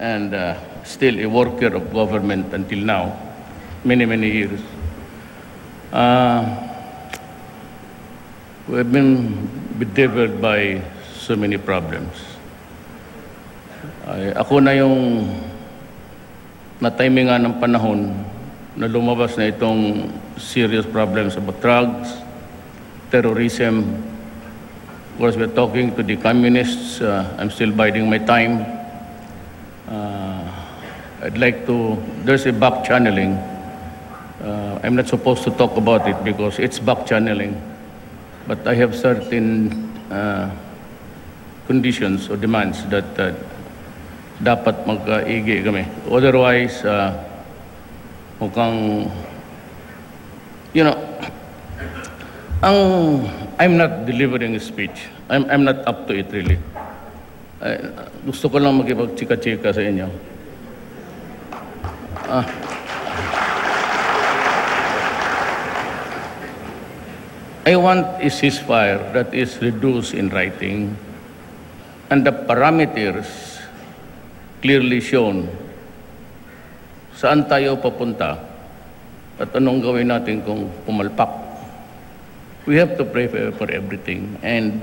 and still a worker of government until now, many, many years. We've been bedeviled by so many problems. Ako na yung na-timingan ng panahon na lumabas na itong serious problems about drugs, terrorism. Of course, we're talking to the communists. I'm still biding my time. I'd like to, there's a back channeling. I'm not supposed to talk about it because it's back channeling. But I have certain conditions or demands that dapat mag-igi kami. Otherwise, mukhang, you know, I'm not delivering a speech. I'm not up to it really. Gusto ko lang makipag-chika-chika sa inyo. I want a ceasefire that is reduced in writing and the parameters clearly shown. Saan tayo papunta at anong gawin natin kung pumalpak. We have to pray for everything. And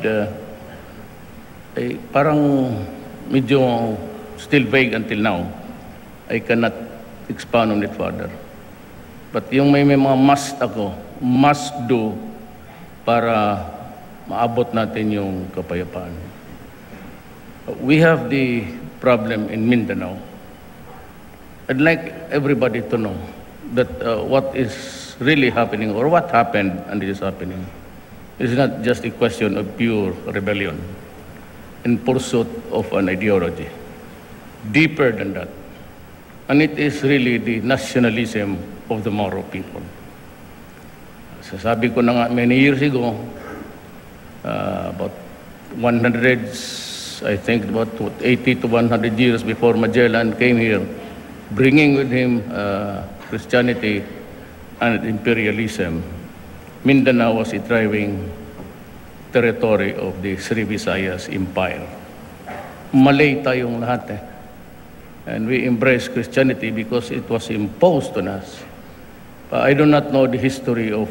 parang medyo still vague until now. I cannot expound on it further. But yung may mga must do para maabot natin yung kapayapaan. We have the problem in Mindanao. I'd like everybody to know that what is really happening or what happened and is happening is not just a question of pure rebellion in pursuit of an ideology. Deeper than that. And it is really the nationalism of the Moro people. Sasabi ko na nga many years ago, about 100, I think about 80 to 100 years before Magellan came here, bringing with him Christianity and imperialism, Mindanao was a thriving territory of the Sri Visayas Empire. Malay tayong lahat eh. And we embraced Christianity because it was imposed on us. I do not know the history of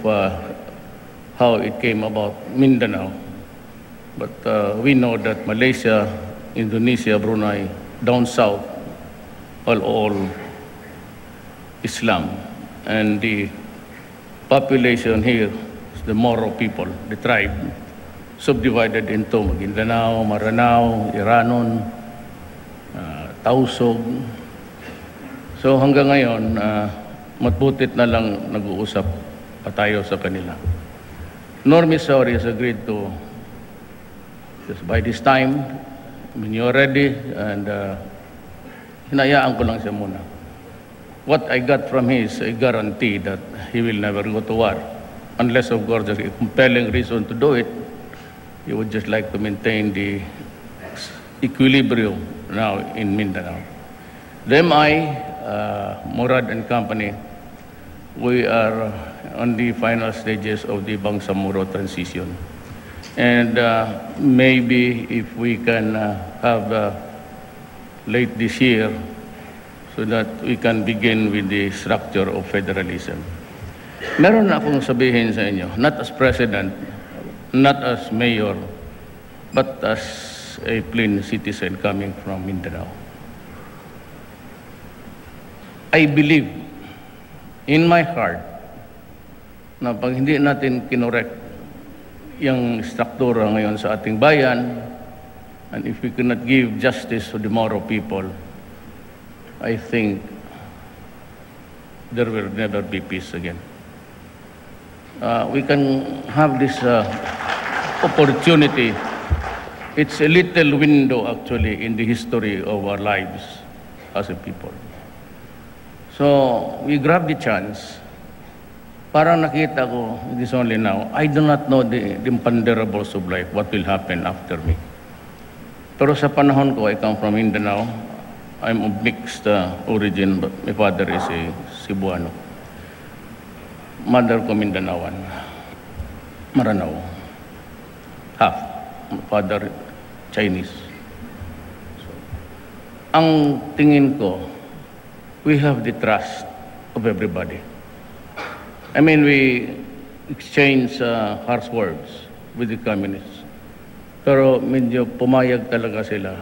how it came about Mindanao, but we know that Malaysia, Indonesia, Brunei, down south, all Islam, and the population here, the Moro people, the tribe, subdivided into Maguindanao, Maranao, Iranon, Tausog. So hanggang ngayon, matbutit na lang nag-uusap pa tayo sa kanila. Normie Sauri has agreed to, just by this time, when you're ready, and hinayaan ko lang siya muna. What I got from him is a guarantee that he will never go to war. Unless, of course, there's a compelling reason to do it. He would just like to maintain the equilibrium now in Mindanao. Then Murad and company, we are on the final stages of the Bangsamoro transition. And maybe if we can have late this year so that we can begin with the structure of federalism. Meron na akong sabihin sa inyo, not as president, not as mayor, but as a plain citizen coming from Mindanao. I believe in my heart na pag hindi natin kinorek yung struktura ngayon sa ating bayan, and if we cannot give justice to the Moro people, I think there will never be peace again. We can have this opportunity. It's a little window actually in the history of our lives as a people. So we grab the chance. Parang nakita ko, it is only now, I do not know the imponderables of life, what will happen after me. Pero sa panahon ko, I come from Mindanao. I'm of mixed origin, but my father is a Cebuano. Mother ko Mindanaoan, Maranao. Half. My father, Chinese. So, ang tingin ko, we have the trust of everybody. I mean, we exchange harsh words with the communists. Pero medyo pumayag talaga sila.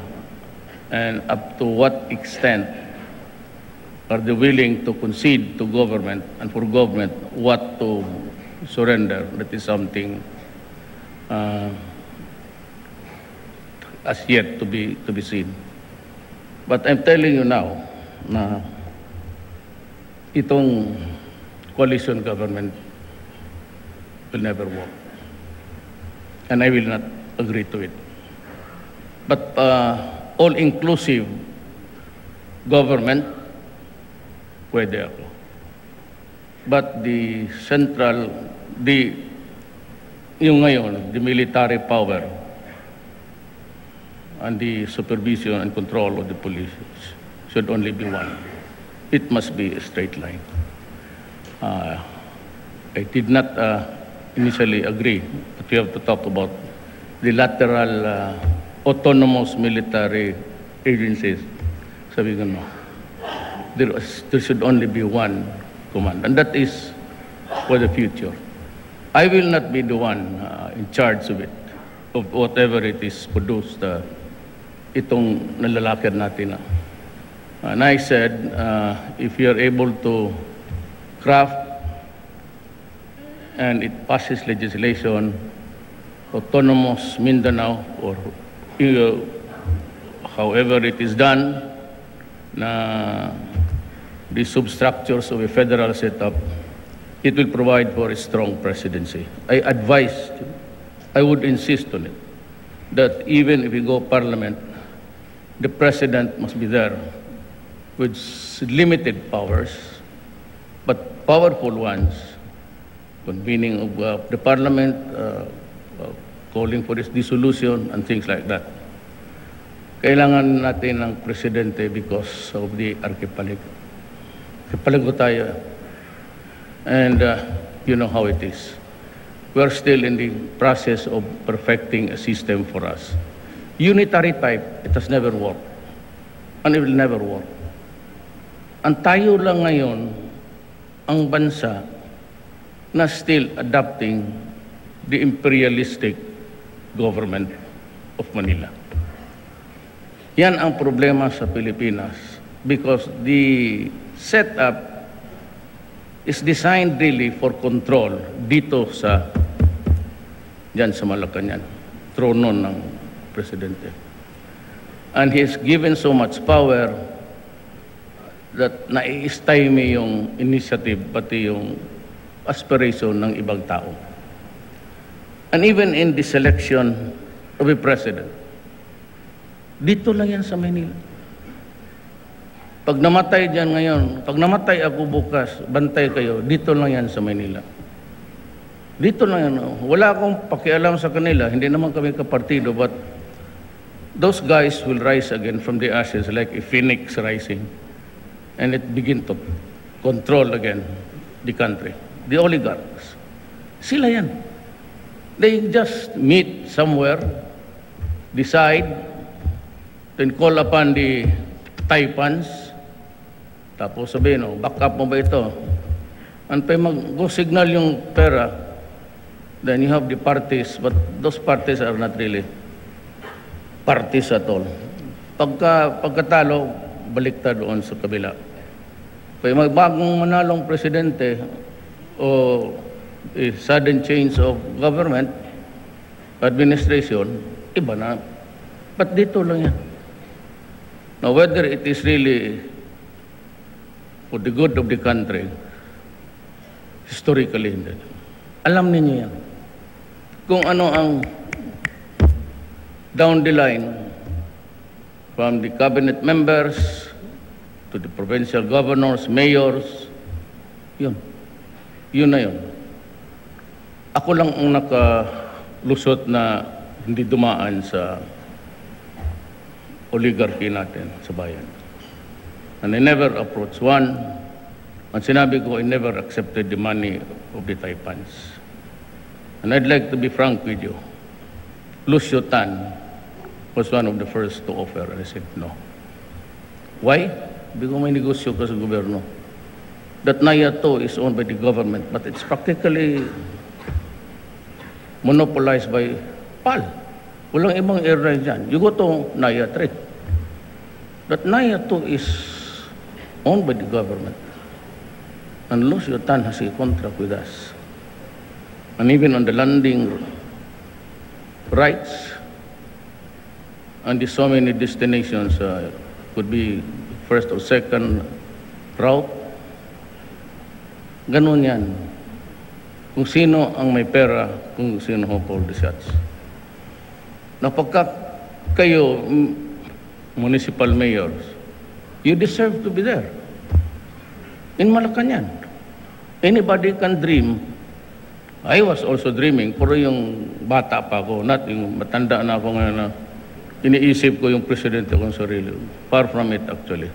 And up to what extent are they willing to concede to government and for government what to surrender? That is something as yet to be seen. But I'm telling you now na itong coalition government will never work. And I will not agree to it. But all-inclusive government, pwede ako. But the central, yung ngayon, the military power and the supervision and control of the police should only be one. It must be a straight line. I did not initially agree, but we have to talk about the lateral autonomous military agencies. Sabi ko, no. There should only be one command, and that is for the future. I will not be the one in charge of it, of whatever it is produced, itong nalalakad natin. And I said, if you are able to craft and it passes legislation, autonomous Mindanao, or however it is done, na the substructures of a federal setup, it will provide for a strong presidency. I advised, I would insist on it, that even if we go parliament, the president must be there with limited powers, but powerful ones, convening of the parliament, calling for its dissolution and things like that. Kailangan natin ng presidente because of the archipelago. Archipelago tayo. And you know how it is. We are still in the process of perfecting a system for us. Unitary type, it has never worked. And it will never work. Ang tayo lang ngayon, ang bansa na still adopting the imperialistic government of Manila. Yan ang problema sa Pilipinas because the setup is designed really for control dito sa diyan sa Malacanang, trono ng presidente. And he is given so much power that nai-stymie yung initiative pati yung aspiration ng ibang tao. And even in the selection of a president, dito lang yan sa Manila. Pag namatay dyan ngayon, pag namatay ako bukas, bantay kayo, dito lang yan sa Manila. Dito lang yan. Wala akong pakialam sa kanila, hindi naman kami kapartido, but those guys will rise again from the ashes like a phoenix rising, and it begin to control again the country. The oligarchs. Sila yan. They just meet somewhere, decide, then call upon the Taipans, tapos sabihin, oh, back up mo ba ito? And pa mag-signal yung pera, then you have the parties, but those parties are not really parties at all. Pagkatalo, baliktad doon sa kabila. Kaya magbagong manalong presidente o a sudden change of government, administration, iba na. But dito lang yan. Now, whether it is really for the good of the country, historically, hindi. Alam ninyo yan. Kung ano ang down the line, from the cabinet members to the provincial governors, mayors, yun. Yun na yun. Ako lang ang nakalusot na hindi dumaan sa oligarchy natin sa bayan. And I never approached one. Ang sinabi ko, I never accepted the money of the Taipans. And I'd like to be frank with you. Lucio Tan was one of the first to offer, and I said no. Why? Because may negosyo ka sa gobyerno. That NAIA 2 is owned by the government, but it's practically monopolized by PAL. Walang ibang airline dyan. You go to NAIA 3. That NAIA 2 is owned by the government. And Lucio Tan has a contract with us. And even on the landing rights, and the so many destinations could be first or second route. Ganun yan. Kung sino ang may pera, kung sino ho call the shots. Na pagka kayo, municipal mayors, you deserve to be there. In Malacanang. Anybody can dream. I was also dreaming, pero yung bata pa ako, not yung matanda na ako ngayon na iniisip ko yung presidente kong sarili. Far from it actually.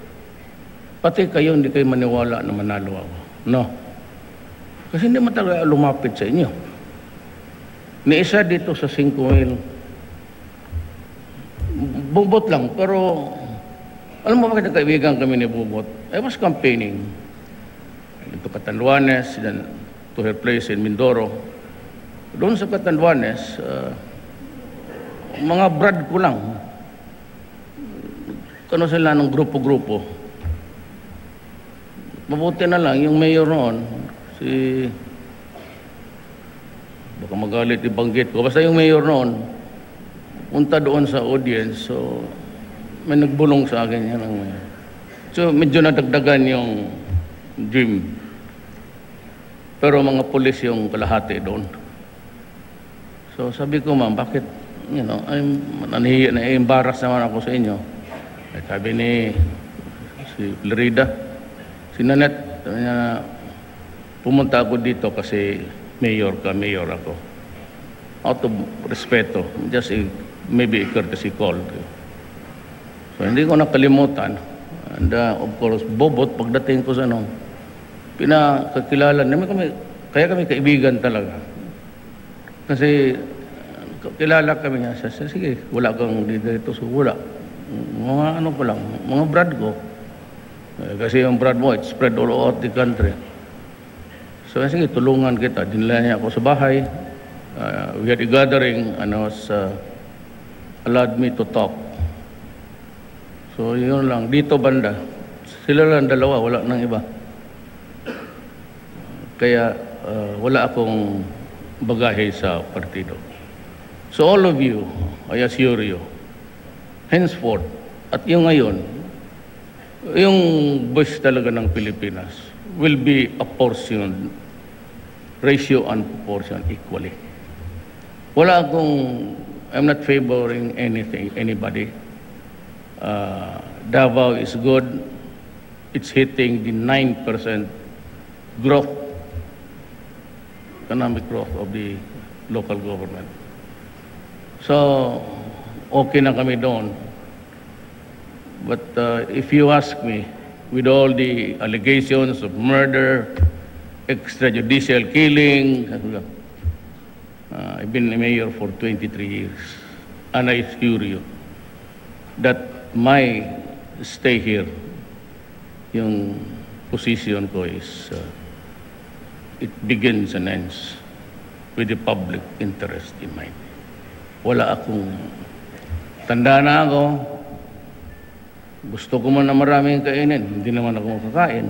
Pati kayo, hindi kayo maniwala na manalo ako. No. Kasi hindi man talaga lumapit sa inyo. Ni isa dito sa 5,000, Bubot lang, pero alam mo bakit nagkaibigan kami ni Bubot? I was campaigning to Catanduanes, then to her place in Mindoro. Doon sa Catanduanes, mga brad ko lang. Kano sila ng grupo-grupo. Mabuti na lang, yung mayor noon, baka magalit ibanggit ko. Basta yung mayor noon, punta doon sa audience, so may nagbulong sa akin yan ang mayor. So medyo nadagdagan yung dream. Pero mga pulis yung kalahati doon. So sabi ko, ma'am, bakit, na-embarrass naman ako sa inyo. At sabi ni si Florida, si Nanette, sabi niya, pumunta ako dito kasi mayor ka, mayor ako. Out of respeto, just maybe a courtesy call. So hindi ko nakalimutan. And of course, Bobot, pagdating ko sa pinakakilala namin kaya kami kaibigan talaga. Kasi kilala kami niya. Sige, wala kang dito. So wala. Mga ko lang, mga brad ko. Kasi yung brad mo, it's spread all over the country. So sige, tulungan kita. Dinala niya ako sa bahay. We had a gathering and I was allowed me to talk. So yun lang. Dito banda. Sila lang dalawa, wala nang iba. Kaya wala akong bagahe sa partido. So all of you, I assure you, henceforth, at yung ngayon, yung voice talaga ng Pilipinas will be apportioned, ratio and proportion equally. Wala akong, I'm not favoring anybody. Davao is good. It's hitting the 9% growth, economic growth of the local government. So, okay na kami doon. But if you ask me, with all the allegations of murder, extrajudicial killing, I've been a mayor for 23 years, and I assure you that my stay here, yung position ko is it begins and ends with the public interest in mind. Wala akong, tanda na ako, gusto ko man na maraming kainin, hindi naman ako makakain.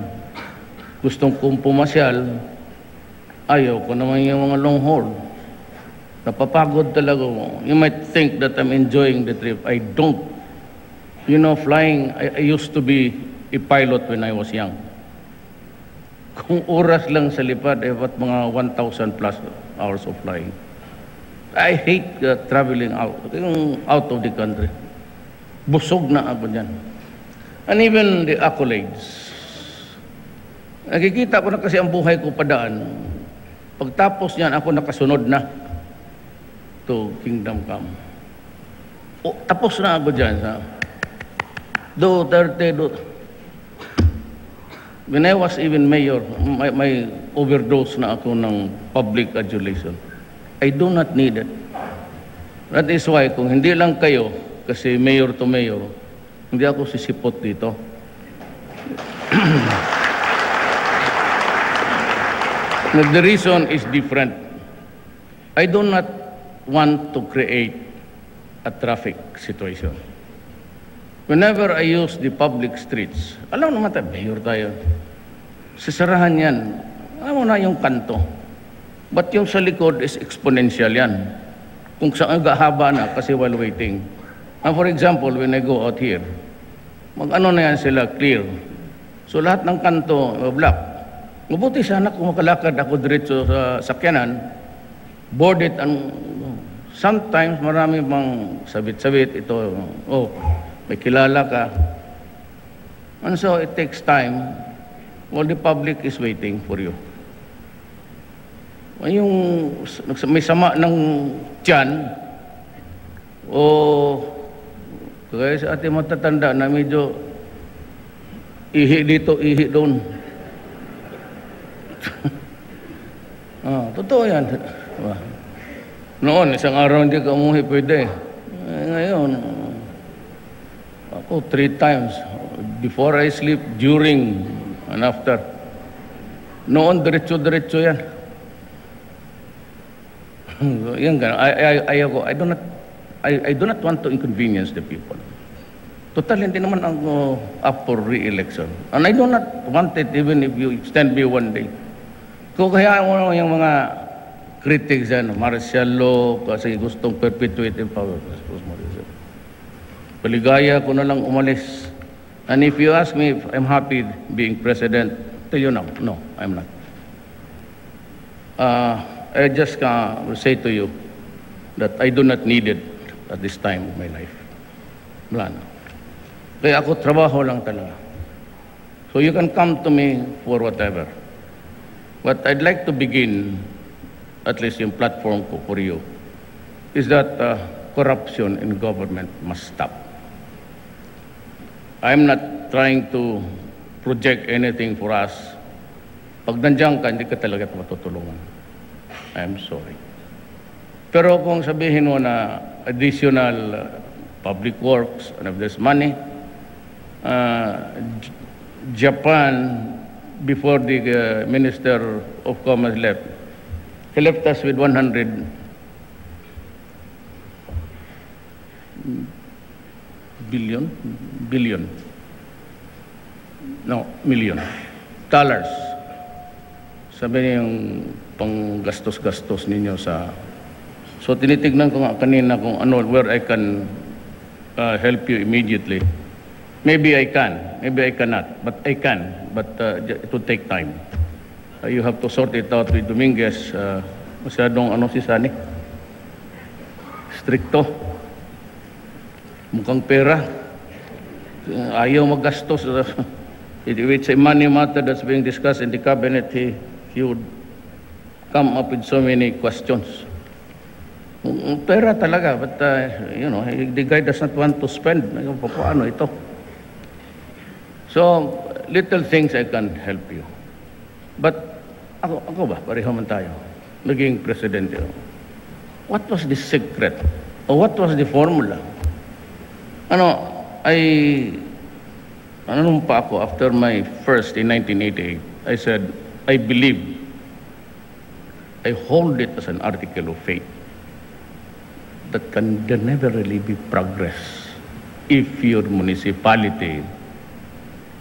Gustong kong pumasyal, ayaw ko naman yung mga long haul. Napapagod talaga mo. You might think that I'm enjoying the trip. I don't. You know, flying, I used to be a pilot when I was young. Kung oras lang sa lipad, ba't mga 1,000 plus hours of flying. I hate traveling out of the country. Busog na ako dyan. And even the accolades. Nakikita ko na kasi ang buhay ko padaan. Pagtapos niyan, ako nakasunod na to Kingdom Come. Tapos na ako dyan. When I was even mayor, may overdose na ako ng public adulation. I do not need it. That is why, kung hindi lang kayo, kasi mayor to mayor, hindi ako sisipot dito. The reason is different. I do not want to create a traffic situation. Whenever I use the public streets, alam naman tayo, mayor tayo, sisarahan yan. Alam mo na yung kanto. But yung sa likod is exponential yan. Kung saan gahaba na kasi while waiting. And for example, when I go out here, mag-ano na yan sila, clear. So lahat ng kanto, block. Mabuti sana kung makalakad ako diretso sa sakyanan, boarded, and sometimes marami bang sabit-sabit ito, may kilala ka. And so it takes time while the public is waiting for you. Yung may sama ng tiyan, kaya sa ating matatanda na medyo ihi dito, ihi doon. Totoo yan. Noon, isang araw hindi ka umuhi, pwede. Ngayon, ako 3 times. Before I sleep, during, and after. Noon, diretso-diretso yan. Yan gano'n. I do not want to inconvenience the people. Total, hindi naman ako up for re-election. And I do not want it even if you extend me one day. Kung kaya mo yung mga critics yan, martial law, kasi gustong perpetuate in power. Paligaya ko na lang umalis. And if you ask me if I'm happy being president, tell you no, I'm not. I just will say to you that I do not need it at this time of my life. Wala na. Kaya ako, trabaho lang talaga. So you can come to me for whatever. But I'd like to begin, at least yung platform ko for you, is that corruption in government must stop. I'm not trying to project anything for us. Pag nandiyan ka, hindi ka talaga matutulungan. I'm sorry. Pero kung sabihin mo na additional public works, and if there's money, Japan, before the Minister of Commerce left, he left us with 100 million dollars. Sabi niya yung panggastos-gastos ninyo sa... So tinitignan ko nga kanina kung ano, where I can help you immediately. Maybe I can, maybe I cannot, but I can. But it will take time. You have to sort it out with Dominguez. Masyadong si Sani. Stricto. Mukhang pera. Ayaw maggastos. If it's a money matter that's being discussed in the cabinet, he would come up with so many questions. Pera talaga, but the guy does not want to spend. Paano ito? So, little things I can help you. But, ako ba? Pareho man tayo. Naging presidente. What was the secret? Or what was the formula? Ano pa ako, after my first in 1988, I said, I believe, I hold it as an article of faith, that there never really be progress if your municipality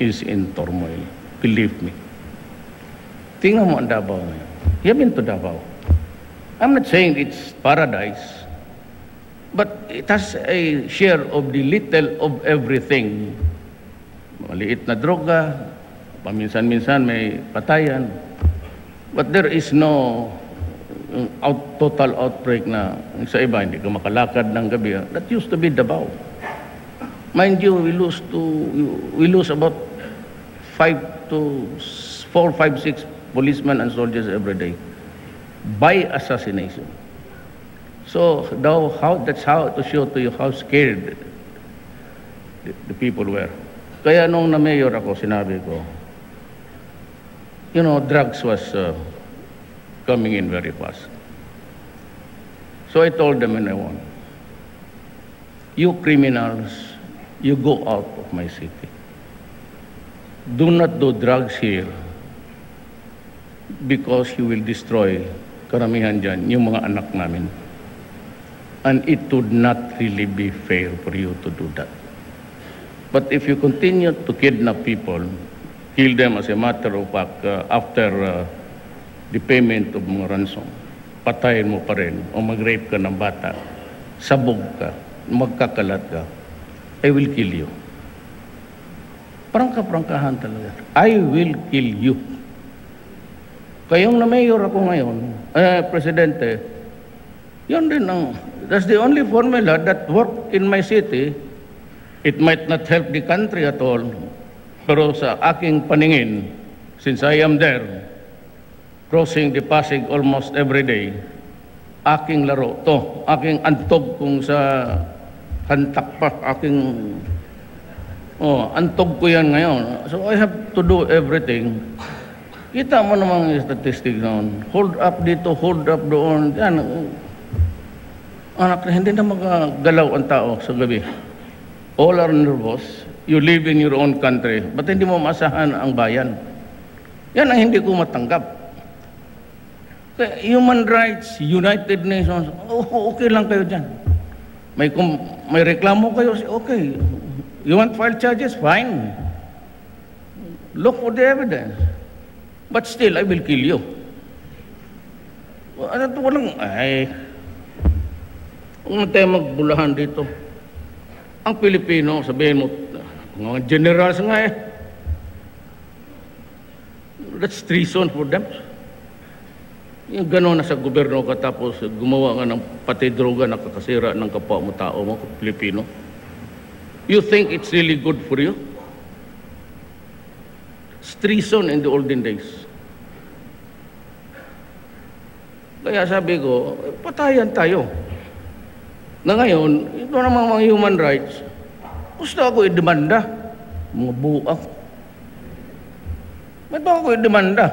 is in turmoil. Believe me. Tingnan mo ang Davao ngayon. You have been to Davao. I'm not saying it's paradise, but it has a share of the little of everything. Maliit na droga, paminsan-minsan may patayan, but there is no total outbreak na sa iba, hindi ka makalakad ng gabi. That used to be Davao. Mind you, we lose about 4, 5, 6 policemen and soldiers every day by assassination. So that's how to show to you how scared the people were. Kaya nung na-mayor ako, sinabi ko, drugs was coming in very fast. So I told them in I won, you criminals, you go out of my city. Do not do drugs here. because he will destroy karamihan dyan, yung mga anak namin. And it would not really be fair for you to do that. But if you continue to kidnap people, kill them as a matter of fact, after the payment of mga ransom, patayin mo pa rin o mag-rape ka ng bata, sabog ka, magkakalat ka, I will kill you. Prangka-prangkahan talaga. I will kill you. Kayong na mayor ako ngayon, presidente, yun din ang, that's the only formula that worked in my city. It might not help the country at all, pero sa aking paningin, since I am there, crossing the Pasig almost every day, aking laro to, aking antog kung sa hantak pa, antog ko yan ngayon. So I have to do everything. Kita mo naman yung statistic noon. Hold up dito, hold up doon. Yan. Anak, hindi na magagalaw ang tao sa gabi. All are nervous. You live in your own country. Ba't hindi mo maasahan ang bayan? Yan ang hindi ko matanggap. Human rights, United Nations, okay lang kayo dyan. May reklamo kayo, okay. You want file charges? Fine. Look for the evidence. But still, I will kill you. Huwag tayo magbulahan dito. Ang Pilipino, sabihin mo, mga generals nga that's treason for them. Yung gano'n na sa gobyerno ka tapos gumawa nga ng pati droga, nakakasira ng kapwa mo tao mo, Pilipino. You think it's really good for you? It's treason in the olden days. Kaya sabi ko, patayan tayo. Na ngayon, ito namang mga human rights, gusto ako i-demanda. Mga buak. Ba't ako i-demanda?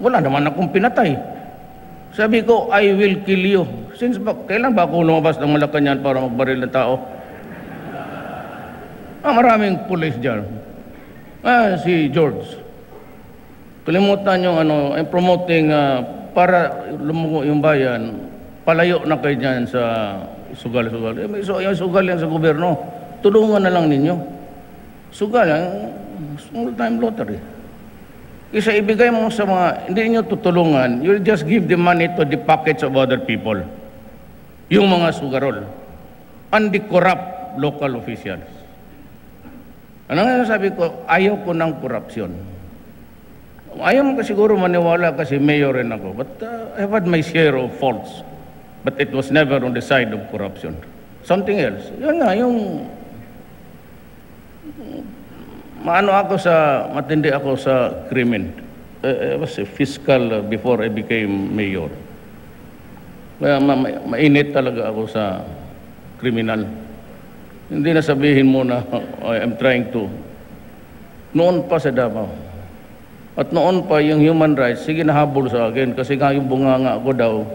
Wala naman akong pinatay. Sabi ko, I will kill you. Since kailan ba ako lumabas ng Malacanang para magbaril ng tao? Maraming pulis dyan. Si George. Kalimutan yung I'm promoting para lumugo yung bayan, palayo na kayo dyan sa sugal-sugal. Yung sugal yan sa gobyerno. Tulungan na lang ninyo. Sugal yan, small time lottery. Isa ibigay mo sa mga, hindi nyo tutulungan, you'll just give the money to the pockets of other people. Yung mga sugarol. And the corrupt local officials. Ano nga sabi ko, ayaw ko ng korupsyon. Ayaw mo siguro maniwala kasi mayor rin ako. But I've had my share of faults. But it was never on the side of corruption. Something else. Yun nga, yung matindi ako sa krimen. I was a fiscal before I became mayor. Kaya mainit talaga ako sa kriminal. Hindi na sabihin mo na I am trying to. Noon pa sa Davao. At noon pa yung human rights, sige nahabol sa akin kasi nga yung bunganga ko daw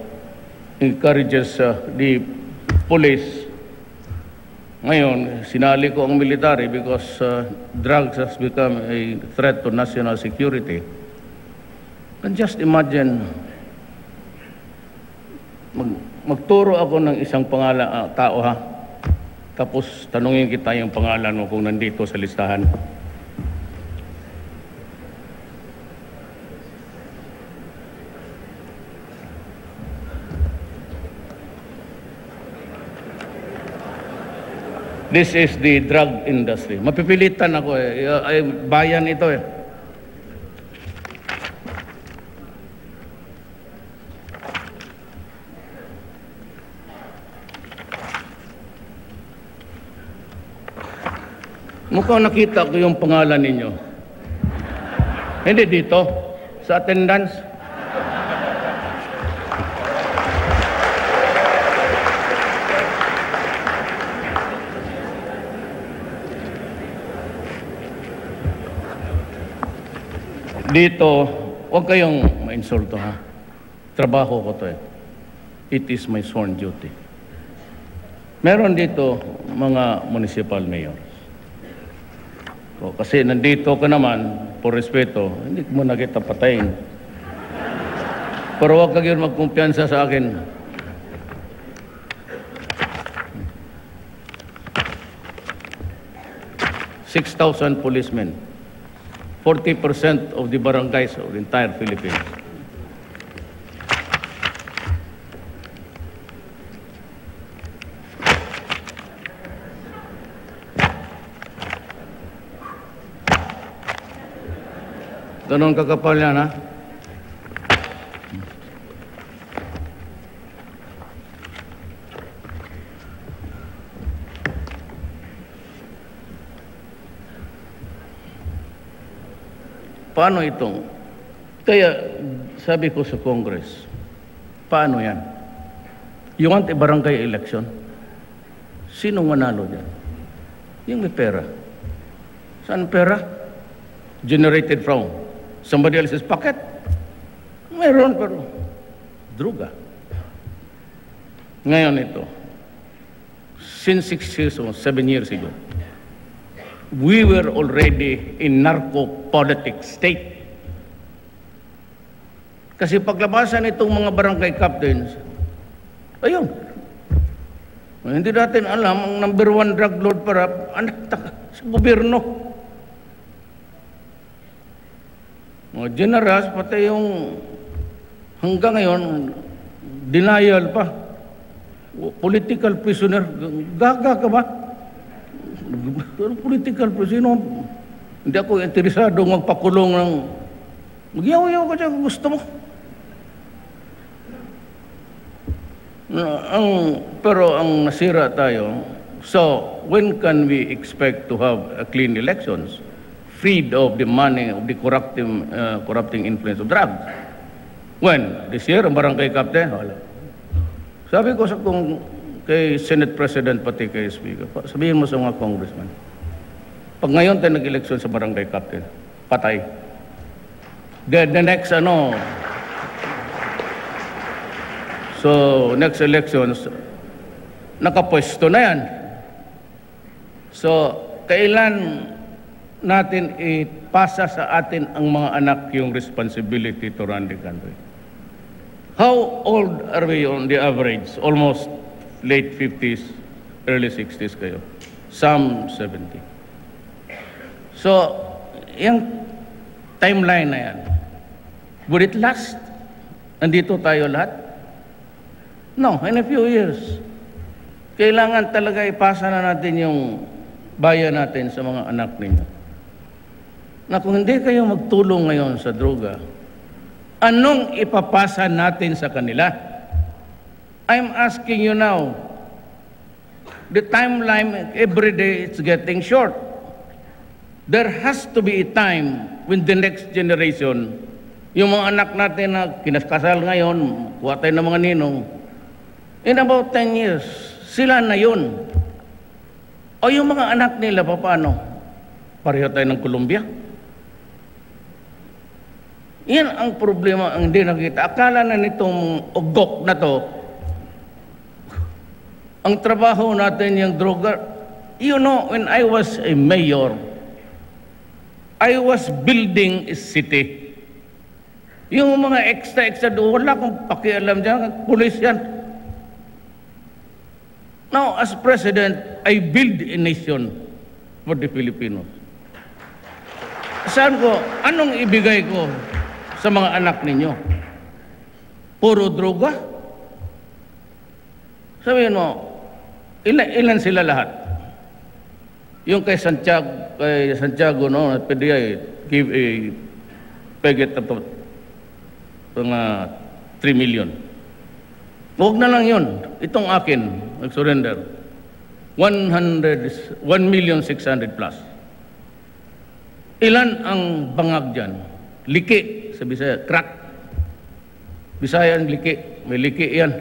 encourages the police. Ngayon, sinali ko ang military because drugs has become a threat to national security. And just imagine, magturo ako ng isang tao ha, tapos tanungin kita yung pangalan mo kung nandito sa listahan. This is the drug industry. Mapipilitan ako bayan ito eh. Mukhang nakita ko yung pangalan ninyo. Hindi dito, sa attendance. Dito, huwag kayong ma-insulto ha. Trabaho ko to eh. It is my sworn duty. Meron dito mga municipal mayors. Kasi nandito ka naman, por respeto, hindi mo na kita patayin. Pero huwag kang yun magkumpiyansa sa akin. $6,000 policemen. 40% of the barangays of the entire Philippines. Ganon kakapal yan, ha? Paano itong? Kaya sabi ko sa Congress, paano yan? You want a barangay election? Sino manalo dyan? Yung may pera. Saan pera? Generated from somebody else's pocket? Meron, pero druga. Ngayon ito, since 6 years or 7 years ago, we were already in narco-politic state. Kasi paglabasan itong mga barangay captains, ayun, hindi natin alam ang number 1 drug lord para sa gobyerno. Mga generals, pati yung hanggang ngayon, denial pa. Political prisoner, gaga ka ba? Political prisoner, hindi ako interesado magpakulong ng magyaw-yaw ka dyan kung gusto mo. Pero ang nasira tayo, so when can we expect to have a clean elections, freed of the money of the corrupting influence of drugs? When? This year, ang barangay captain? Wala. Sabi ko sa kay Senate President pati kay Speaker, sabihin mo sa mga congressman, pag ngayon tayo nag-eleksyon sa barangay captain, patay. The next so next elections, nakapwesto na yan. So, kailan natin ipasa sa atin ang mga anak yung responsibility to run the country? How old are we on the average? Almost late 50s, early 60s kayo. Some 70. So, yung timeline na yan, would it last? Nandito tayo lahat? No, in a few years. Kailangan talaga ipasa na natin yung bayan natin sa mga anak ninyo. Na kung hindi kayo magtulong ngayon sa droga, anong ipapasa natin sa kanila? I'm asking you now, the timeline every day it's getting short. There has to be a time when the next generation, yung mga anak natin na kinakasal ngayon, kuha tayo ng mga ninong, in about 10 years, sila na yun. O yung mga anak nila, paano? Pareho tayo ng Colombia? Yan ang problema ang hindi nakita. Akala na nitong ugok na to, ang trabaho natin yung droga. You know, when I was a mayor, I was building a city. Yung mga extra doon, wala akong pakialam dyan, pulis yan. Now, as president, I build a nation for the Filipinos. Saan ko, anong ibigay ko sa mga anak ninyo? Puro droga? Sabihin mo, ilan sila lahat? Yung kay Santiago, no, PDI, give a paget of mga 3 million. Huwag na lang yun. Itong akin, nag-surrender. 1,600,000 plus. Ilan ang bangag dyan? Liki, sa Bisaya, crack. Bisaya ang liki. May liki yan.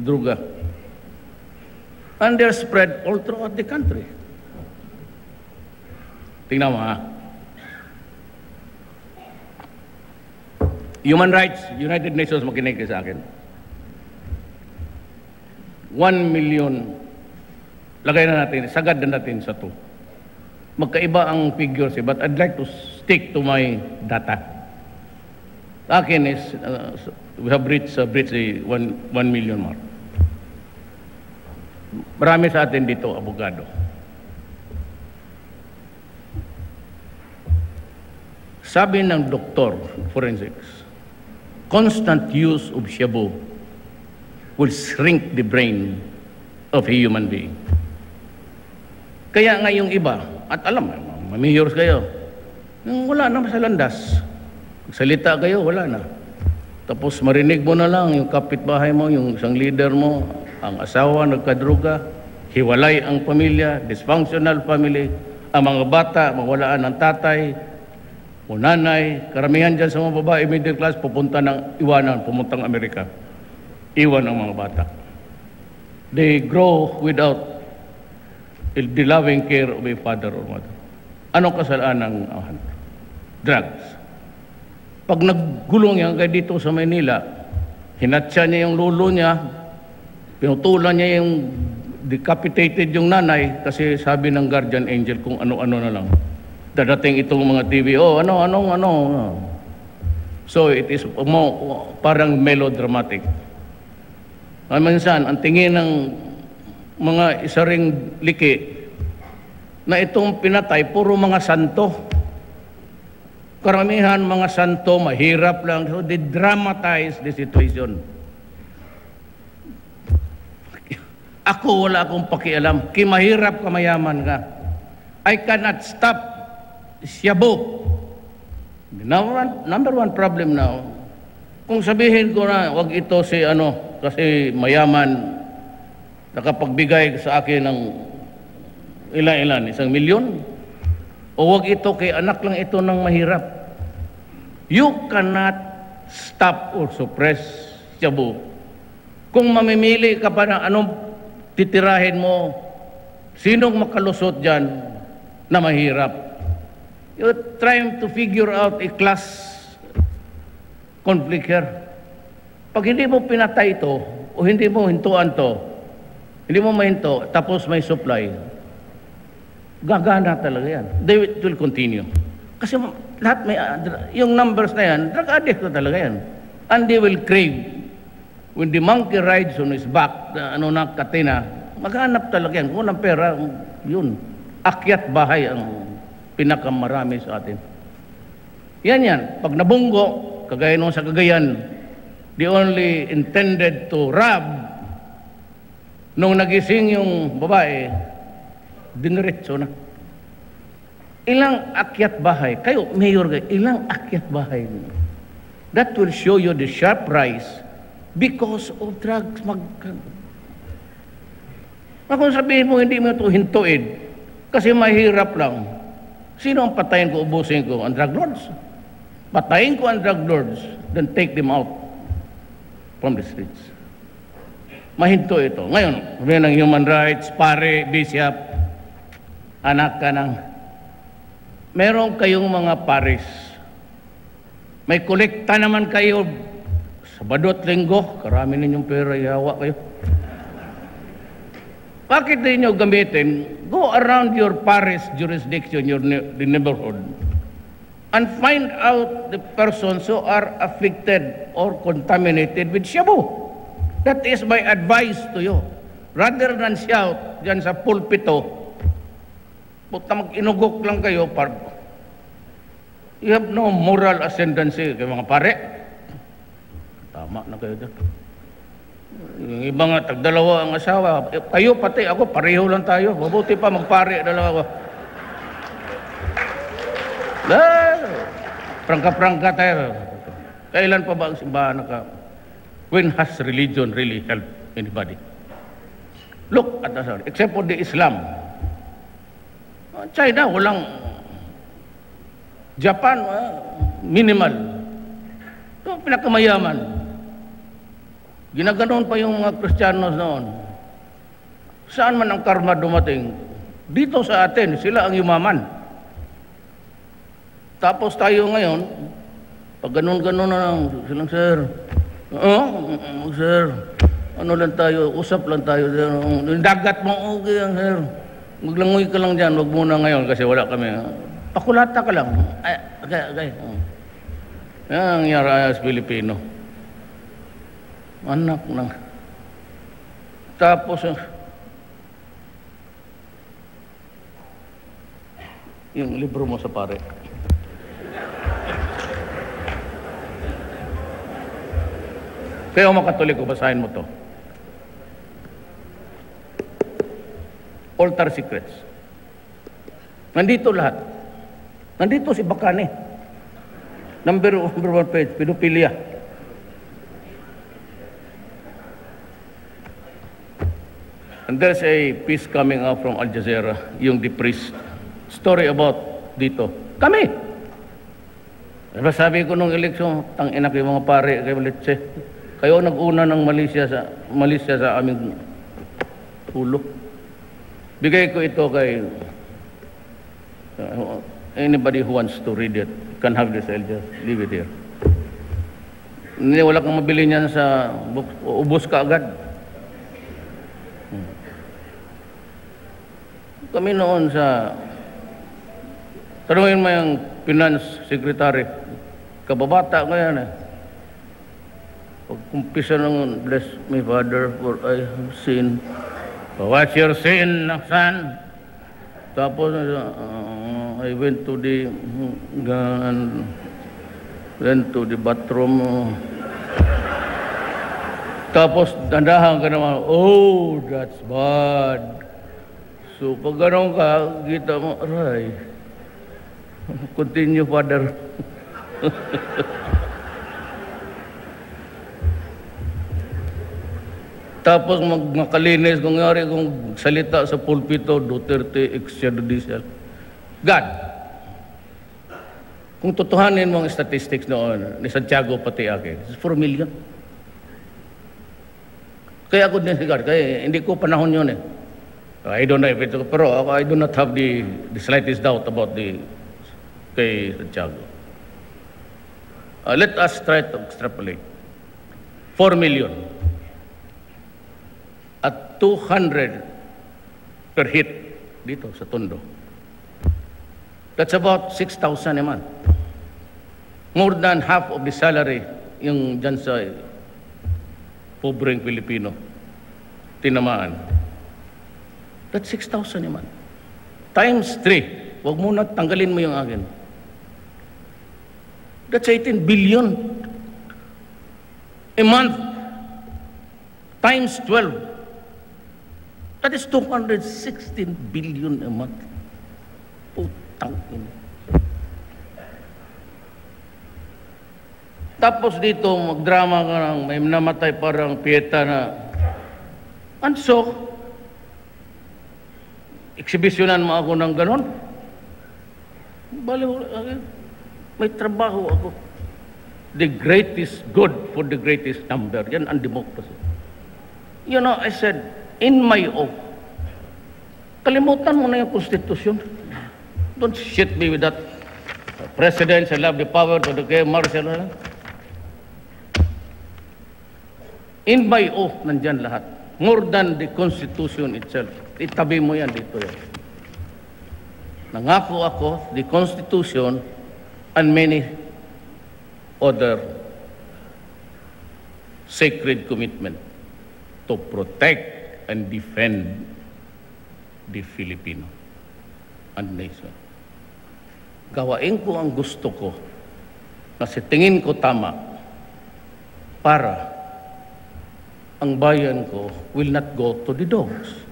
Druga. And they're spread all throughout the country. Tingnan mo, ha? Human rights, United Nations makinig sa akin. 1 million, lagay na natin, sagad na natin sa 2. Magkaiba ang figures, but I'd like to stick to my data. Akin is We have reached a 1 million mark. Marami sa atin dito, abogado. Sabi ng doktor, forensics, constant use of shabu will shrink the brain of a human being. Kaya nga yung iba, at alam, mamihiyors kayo, wala na sa landas. Salita kayo, wala na. Tapos marinig mo na lang yung kapitbahay mo, yung isang leader mo, ang asawa nagkadruga, hiwalay ang pamilya, dysfunctional family, ang mga bata mawalaan ng tatay o nanay, karamihan dyan sa mga babae, middle class, pupunta ng iwanan, pumuntang Amerika. Iwan ang mga bata. They grow without the loving care of a father or mother. Anong kasalanan ng drugs? Pag naggulong yan kaya dito sa Maynila, hinatsa niya yung lulo niya, pinutulan niya yung decapitated yung nanay kasi sabi ng guardian angel kung ano-ano na lang. Dadating itong mga TV, ano. So it is parang melodramatic. Minsan, ang tingin ng mga isa ring liki na itong pinatay, puro mga santo. Karamihan mga santo, mahirap lang. So they dramatize the situation. Ako wala akong pakialam. Mahirap ka, mayaman ka. I cannot stop shabu. Number one problem now, kung sabihin ko na wag ito si kasi mayaman, nakapagbigay sa akin ng ilan, 1 milyon, o wag ito kay anak lang ito ng mahirap. You cannot stop or suppress shabu. Kung mamimili ka pa ng anong titirahin mo, sinong makalusot dyan na mahirap? You're trying to figure out a class conflict here. Pag hindi mo pinatay ito, o hindi mo hintuan to, hindi mo mahinto, tapos may supply, gagana talaga yan. It will continue. Kasi lahat may, yung numbers na yan, drug addict na talaga yan. And they will crave. When the monkey rides on his back, katina, maghanap talaga yan. Kung walang pera, yun. Akyat bahay ang pinakamarami sa atin. Yan. Pag nabunggo, kagaya nung sa Cagayan, they only intended to rob. Nung nagising yung babae, diniretso na. Ilang akyat bahay? Kayo, mayor, ilang akyat bahay? That will show you the sharp rise because of drugs. Kung sabihin mo, hindi mo ito hintuin kasi mahirap lang. Sino ang patayin ko, ubusin ko? Ang drug lords. Patayin ko ang drug lords, then take them out from the streets. Mahinto ito. Ngayon, sabihin ng human rights, pare, bishop, anak ka ng... Meron kayong mga pares. May kolekta naman kayo. Sabado at Linggo, karami ninyong pera, ihawa kayo. Bakit din nyo gamitin? Go around your parish jurisdiction, the neighborhood, and find out the persons who are afflicted or contaminated with shabu. That is my advice to you. Rather than shout dyan sa pulpito, puta mag-inugok lang kayo, you have no moral ascendancy kay mga pare. Tama na kayo dyan. Yung iba nga, tagdalawa ang asawa. Kayo pati, ako, pareho lang tayo. Mabuti pa magpare, dalawa. Prangka-prangka tayo. Kailan pa ba ang simbahan when has religion really helped anybody? Look at us, except for the Islam. China, walang. Japan, minimal. Ito, pinakamayaman. Ginaganon pa yung mga Kristiyanos noon. Saan man ang karma dumating? Dito sa atin, sila ang yumaman. Tapos tayo ngayon, pag ganon-ganon na lang, silang sir, sir, ano lang tayo, usap lang tayo, sir. Dagat mo, okay yan, sir. Maglangoy ka lang dyan, wag muna ngayon kasi wala kami. Pakulata ka lang. Okay. Yan ang nangyari sa Pilipino. Anak ng... Tapos, yung libro mo sa pare. Kaya mga Katoliko, basahin mo to. Altar Secrets. Nandito lahat. Nandito si Bacane. Number 1 page, pedophilia. And there's a piece coming out from Al Jazeera, yung The Priest. Story about dito. Kami! Diba sabi ko nung eleksyon, tang-ina kayo mga pare, kayo Letse. Kayo nag-una ng Malaysia sa aming ulo. Bigay ko ito kay anybody who wants to read it can have this. I'll just leave it here. Hindi, wala kang mabili niyan sa book. Ubus ka agad. Kami noon sa... Tanungin mo yung finance secretary. Kababata ko yan eh. Pag-umpisa ng bless me, Father, for I have sinned. What's your sin, son? Tapos, I went to the bathroom. Tapos, dandahan ka naman, oh, that's bad. So, pag gano'n ka, kita mo, aray. Continue, Father. Tapos makalinis, kung ngari kung salita sa pulpito, Duterte extrajudicial. God, kung tutuhanin mo ang statistics noon, ni Santiago pati akin, 4 million. Kaya ako din si God, kaya hindi ko panahon yun eh. I don't know if it's, pero I do not have the slightest doubt about kay Santiago. Let us try to extrapolate. 4 million. At 200 per hit dito sa Tondo. That's about 6,000 a month. More than half of the salary yung dyan sa pobreng Pilipino tinamaan. That's 6,000 a month. Times 3. Huwag mo na tanggalin mo yung akin. That's 18 billion a month. Times 12. That is 216 billion a month. Putang ina. Tapos dito, magdrama ka ng may namatay parang Pieta na and so, exhibitionan mo ako ng ganon? Bali, may trabaho ako. The greatest good for the greatest number. Yan ang democracy. You know, I said, in my oath, kalimutan mo na yung konstitusyon. Don't shit me with that. President shall have the power to declare martial law. In my oath, nandyan lahat. More than the Constitution itself. Itabi mo yan dito yan. Nangako ako, the Constitution and many other sacred commitment to protect and defend the Filipino and nation. Gawain ko ang gusto ko na sa tingin ko tama para ang bayan ko will not go to the dogs.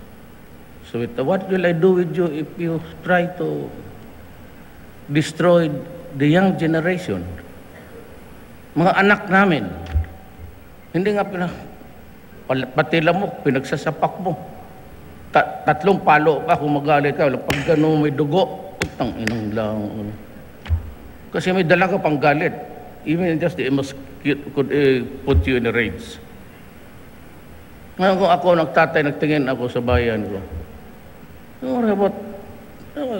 So what will I do with you if you try to destroy the young generation? Mga anak namin, hindi nga patila mo, pinagsasapak mo. Tatlong palo pa kung magalit ka. Pag gano'n may dugo, putang inang lang. Kasi may dala ka pang galit. Even just the could put you in a rage. Ngayon kung ako nagtatay, nagtingin ako sa bayan ko.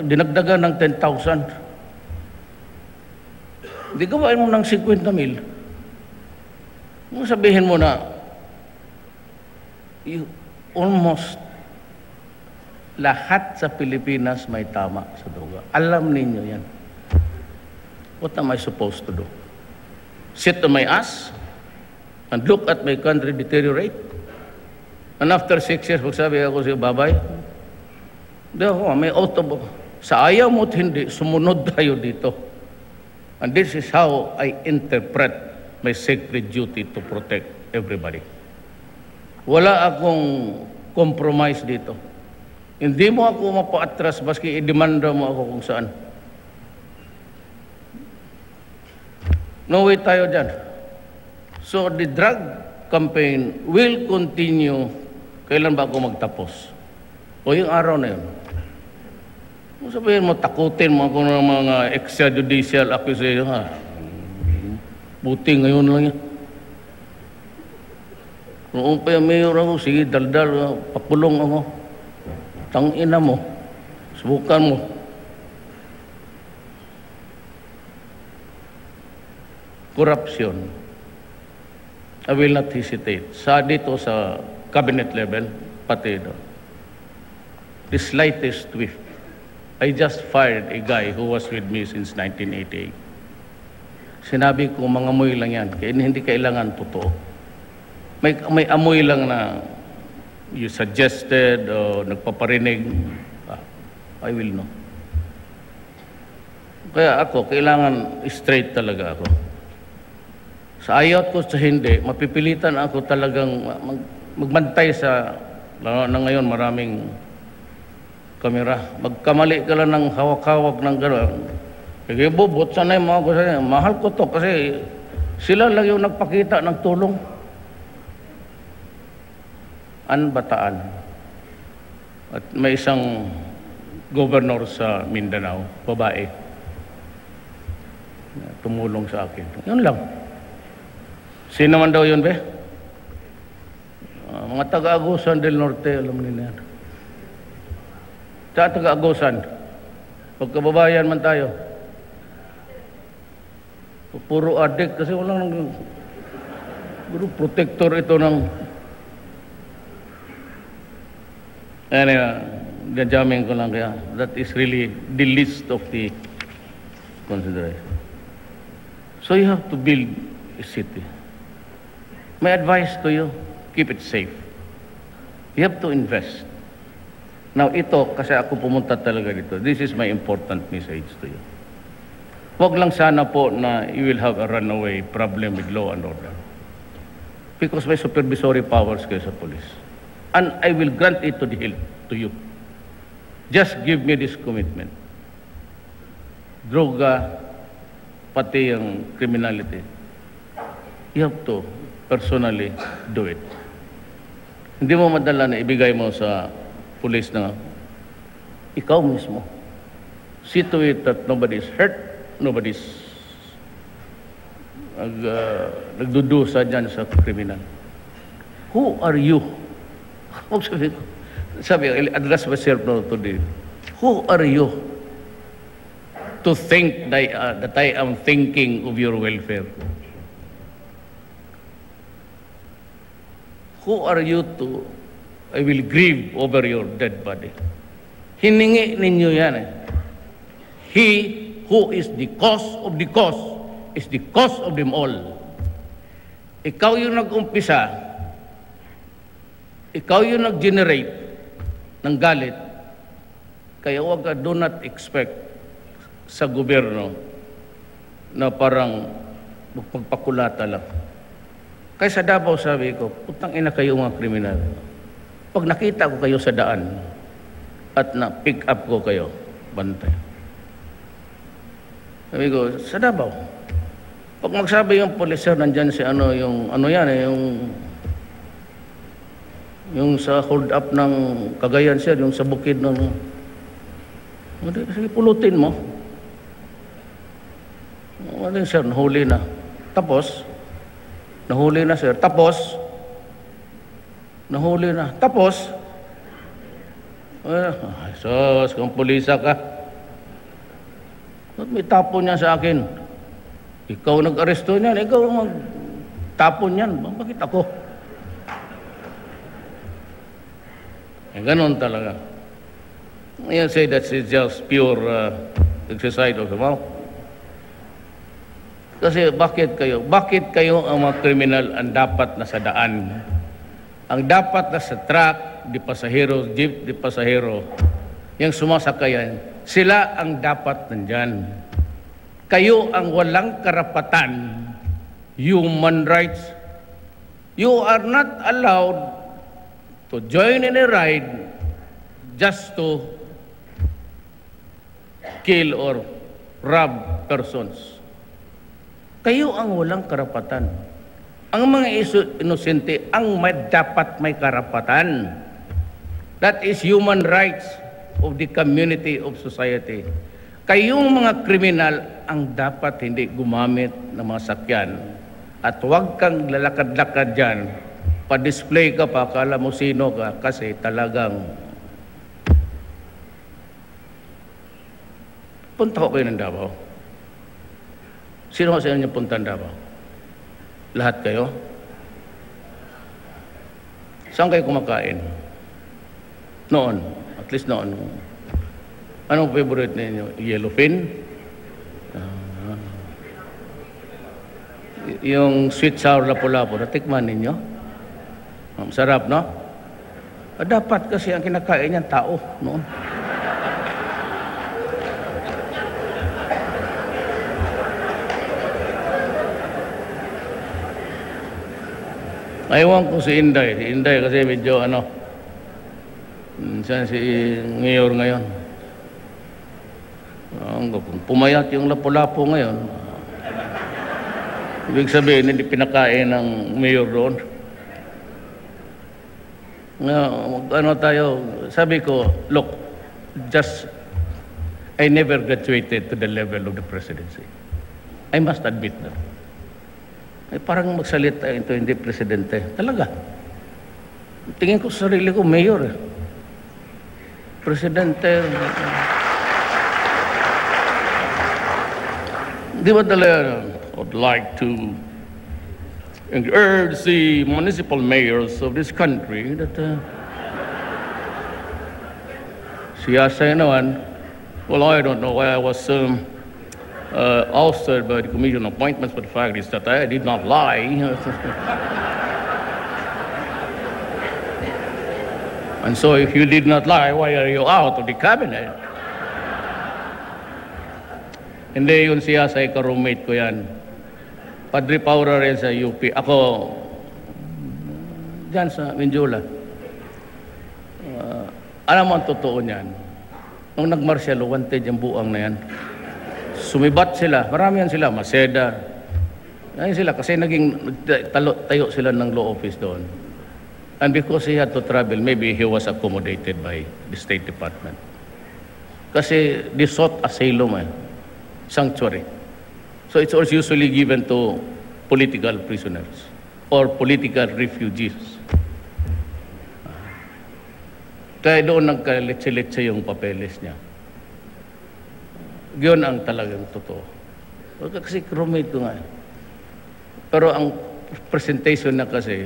Dinagdagan ng 10,000. Di gawain mo ng 50,000. Sabihin mo na, almost lahat sa Pilipinas may tama sa duga. Alam ninyo yan. What am I supposed to do? Sit on my ass and look at my country deteriorate. And after 6 years, magsabi ako siya, babay. Di ako, may auto. Sa ayaw mo't hindi, sumunod tayo dito. And this is how I interpret my sacred duty to protect everybody. Wala akong compromise dito. Hindi mo ako mapaatras baski i-demanda mo ako kung saan. No way tayo dyan. So the drug campaign will continue. Kailan ba ako magtapos? O yung araw na yun. Kung sabihin mo, takutin mo ako ng mga extrajudicial accusation, ha? Buti ngayon lang yan. Noong pa yung mayor ako, sige, daldal, pakulong ako. Tangina mo. Subukan mo. Corruption. I will not hesitate. Sa dito sa cabinet level, pati doon. The slightest twist. I just fired a guy who was with me since 1988. Sinabi ko, mga amoy lang yan. Kaya hindi kailangan totoo. May amoy lang na you suggested o nagpaparinig. I will know. Kaya ako, kailangan straight talaga ako. Sa ayaw ko sa hindi, mapipilitan ako talagang magbantay sa, lalo na ngayon maraming kamera. Magkamali ka lang ng hawak-hawak ng gano'n. Kaya bubot, sanay mo ako sa mahal ko to kasi sila lang yung nagpakita ng tulong. Bataan. At may isang governor sa Mindanao, babae, tumulong sa akin. Yun lang. Sino man daw yun, be? Mga taga-Agusan del Norte, alam nila yan. Sa taga-Agusan, pagkababayan man tayo, puro adik kasi walang puro protector ito ng dadyamin ko lang kaya that is really the list of the consideration. So you have to build a city. My advice to you, keep it safe. You have to invest. Now ito, kasi ako pumunta talaga dito, this is my important message to you. Huwag lang sana po na you will have a runaway problem with law and order. Because may supervisory powers kayo sa police. And I will grant it to you. Just give me this commitment. Droga, pati yung criminality. You have to personally do it. Hindi mo madala na ibigay mo sa police na ikaw mismo. See to it that nobody's hurt, nobody's nagdudusa dyan sa kriminal. Who are you? Sabi, address myself now today. Who are you to think that I am thinking of your welfare? Who are you to, I will grieve over your dead body? Hiningi ninyo yan eh. He who is the cause of the cause is the cause of them all. Ikaw yung nag-umpisa, ikaw yung nag-generate ng galit, kaya huwag ka, do not expect sa gobyerno na parang magpagpakulata lang. Kaya sa Davao sabi ko, putang ina kayo mga kriminal. Pag nakita ko kayo sa daan at na-pick up ko kayo, bantay. Sabi ko, sa Davao, pag magsabi yung policer, nandyan si ano, yung ano yan eh, yung sa hold up ng Cagayan sir, yung sa bukid ng sige, pulutin mo. Ano sir, nahuli na. Tapos, nahuli na sir. Tapos, nahuli na. Tapos, sos, kung pulisa ka. Ba't may tapon niya sa akin? Ikaw nag-aresto niyan, ikaw mag-tapon niyan. Bakit ako? Ganon talaga. You say that it's just pure exercise of the mouth. Kasi bakit kayo ang mga kriminal ang dapat nasa daan? Ang dapat nasa truck, di pasahero, jeep, di pasahero, yung sumasakayan, sila ang dapat nandyan. Kayo ang walang karapatan, human rights. You are not allowed to join in a ride just to kill or rob persons. Kayo ang walang karapatan. Ang mga inosente ang dapat may karapatan. That is human rights of the community of society. Kayong mga kriminal ang dapat hindi gumamit ng mga sakyan. At huwag kang lalakad-lakad dyan. Pa-display ka pa, akala mo sino ka kasi talagang punta ko kayo ng Davao. Sino sa inyo punta ng Davao? Lahat kayo? Saan kayo kumakain? Noon. At least noon. Anong favorite ninyo? Yellowfin? Yung sweet sour lapu-lapu, natikman ninyo? Sarap, no? Dapat kasi ang kinakain niyan tao noon. Ayaw ko si Inday. Si Inday kasi medyo saan si Mayor ngayon? Pumayat yung lapu-lapu ngayon. Ibig sabihin, hindi pinakain ng Mayor doon. Sabi ko, look, I never graduated to the level of the presidency. I must admit that. Ay parang magsalita ito, hindi presidente. Talaga. Tingin ko sa sarili ko, mayor. Presidente. Di ba talaga, I would like to urge the municipal mayors of this country that siyasay naman, well, I don't know why I was ousted by the Commission on Appointments, but the fact is that I did not lie. And so if you did not lie, why are you out of the cabinet? Hindi yun siya sa ka-roommate ko yan. Padre Paura rin sa UP. Ako, dyan sa Mindula. Alam mo ang totoo niyan. Nung nag-martial, wanted yung buang na yan. Sumibat sila, marami yan sila, Maseda. Yan sila, kasi tayo sila ng law office doon. And because he had to travel, maybe he was accommodated by the State Department. Kasi they sought asylum, sanctuary. So it's also usually given to political prisoners or political refugees. Kaya doon nagkaletse-letse yung papeles niya. Yun ang talagang totoo. Kasi roommate ko nga. Pero ang presentation na kasi,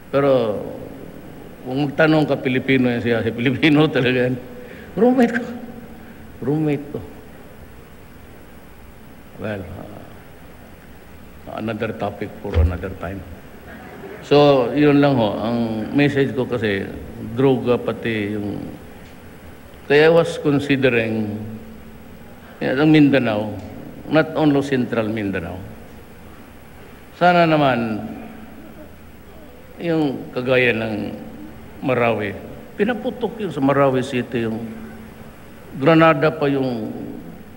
pero kung magtanong ka Pilipino yan siya, si Pilipino talaga yan. Roommate ko. Roommate ko. Well, another topic for another time. So, yun lang ho. Ang message ko kasi, droga pati yung... Kaya I was considering ang Mindanao, not only Central Mindanao. Sana naman, yung kagaya ng Marawi, pinaputok yun sa Marawi City, yung Granada pa yung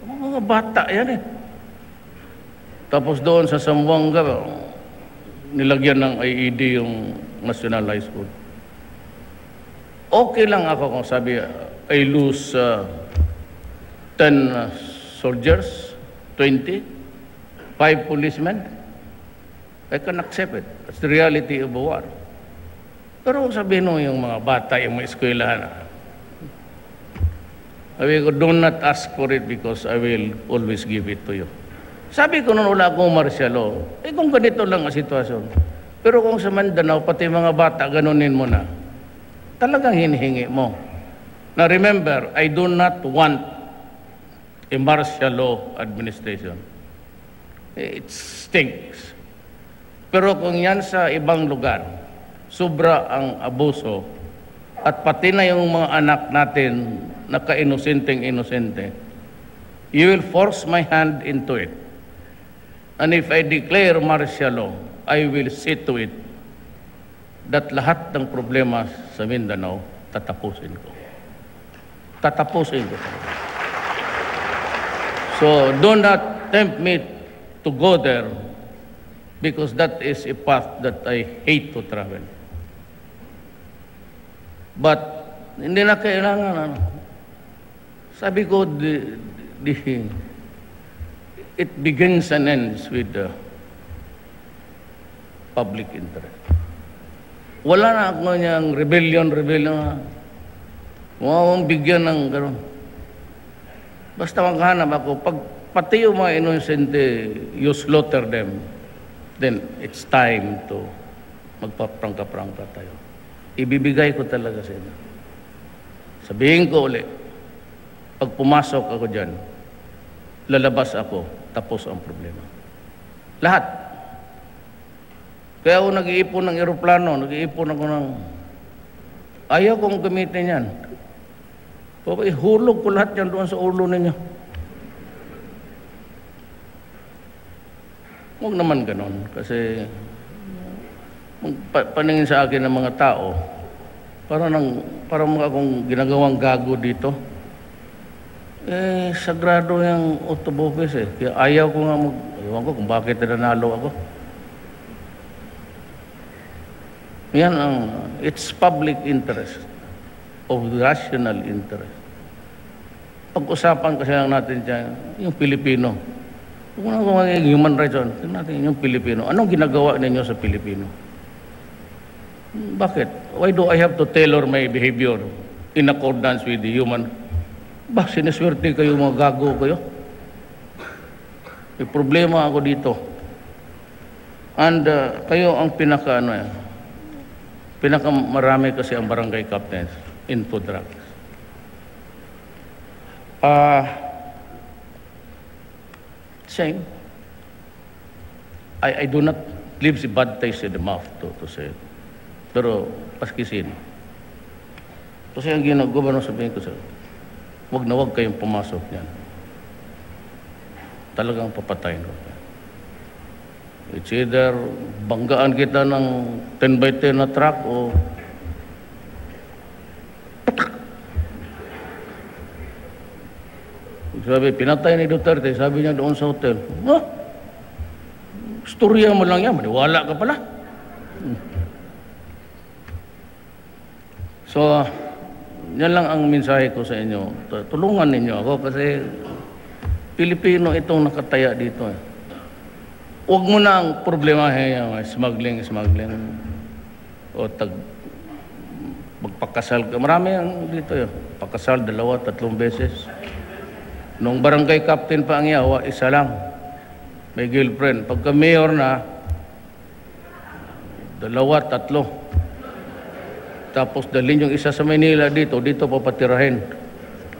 mga bata yan eh. Tapos doon sa Zamboanga, nilagyan ng IED yung National High School. Okay lang ako kung sabi, I lose 10 soldiers, 20, 5 policemen. I can accept it. That's the reality of war. Pero sabihin mo yung mga bata, yung mga eskwelahan, sabi ko, do not ask for it because I will always give it to you. Sabi ko noon wala akong martial law, kung ganito lang ang sitwasyon. Pero kung sa Mindanao, pati mga bata, ganunin mo na. Talagang hinihingi mo. Now remember, I do not want a martial law administration. It stinks. Pero kung yan sa ibang lugar, sobra ang abuso, at pati na yung mga anak natin na ka-inosenteng-inosente, you will force my hand into it. And if I declare martial law, I will see to it that lahat ng problema sa Mindanao, tatapusin ko. Tatapusin ko. So, do not tempt me to go there because that is a path that I hate to travel. But, hindi na kailangan, sabi ko, it begins and ends with the public interest. Wala na ako niyang rebellion. Huwag akong bigyan ng gano'n. Basta maghanap ako, pag pati yung mga inosente, you slaughter them, then it's time to magpaprangka-prangka tayo. Ibibigay ko talaga sa inyo. Sabihin ko ulit, pag pumasok ako dyan, lalabas ako, tapos ang problema. Lahat. Kaya ako nag-iipon ng eroplano, nag-iipon ako ng... Ayaw kong gamitin yan. Ihulog ko lahat yan doon sa ulo ninyo. Huwag naman ganon, kasi paningin sa akin ng mga tao, parang mga akong ginagawang gago dito. Sagrado yung autoboffice eh. Kaya ayaw ko nga ewan ko kung bakit nanalo ako. Yan it's public interest of rational interest. Pag-usapan kasi lang natin dyan, yung Pilipino. Kung ano magiging human rights, tingnan natin yung Pilipino. Anong ginagawa ninyo sa Pilipino? Bakit? Why do I have to tailor my behavior in accordance with the human? Siniswerte kayo, mga gago kayo? May problema ako dito. And kayo ang pinakamarami kasi ang barangay captains into drugs. Same. I do not leave the bad taste in the mouth to say it. Pero paskisin. Kasi ang ginagawa sabihin ko sa wag na wag kayong pumasok yan. Talagang papatayin ko. It's either banggaan kita ng 10x10 na truck o sabi, pinatay ni Duterte, sabi niya doon sa hotel, storya mo lang yan, maniwala ka pala. So, yan lang ang mensahe ko sa inyo. Tulungan ninyo ako kasi Pilipino itong nakataya dito. Huwag mo na ang problema smuggling o magpakasal ka. Marami ang dito yun. Pakasal 2-3 beses. Nung barangay captain pa ang yawa, isa lang. May girlfriend. Pagka mayor na, 2-3. Tapos dalhin yung isa sa Manila dito papatirahin.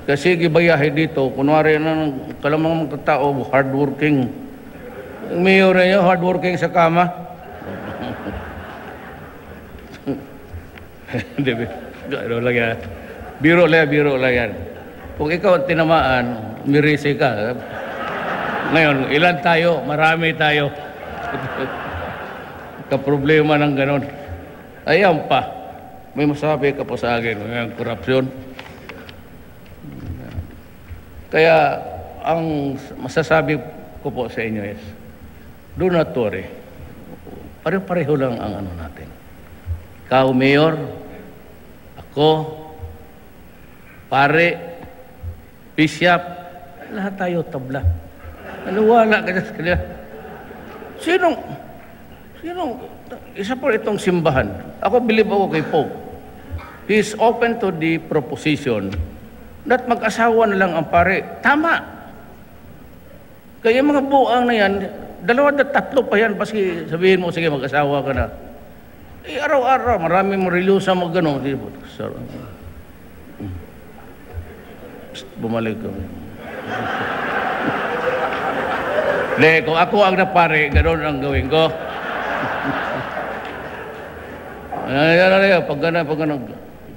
Kasi gibayahe dito, kunwari na kalamang mga tao, hardworking. Ang mayor niya, hardworking sa kama. Biro lang yan. Kung ikaw ang tinamaan, mirisi ka. Ngayon, ilan tayo? Marami tayo. Kaproblema ng ganon. Ayan pa. May masabi ka pa sa akin, yung korupsyon. Kaya, ang masasabi ko po sa inyo is, do not worry. Pare-pareho lang ang natin. Ikaw, mayor, ako, pare, bishop, lahat tayo tabla. Naniwala ka sa kanila. Sinong, isa po itong simbahan. Ako, believe ako kay Pope. He is open to the proposition that mag-asawa na lang ang pare. Tama. Kaya mga buang na yan, 2-3 pa yan, kasi sabihin mo, sige, mag-asawa ka na. Araw-araw, marami mong relusa mag-ano. Bumalik kami. Le, kung ako ang napare, gano'n ang gawin ko. Pag gano'n,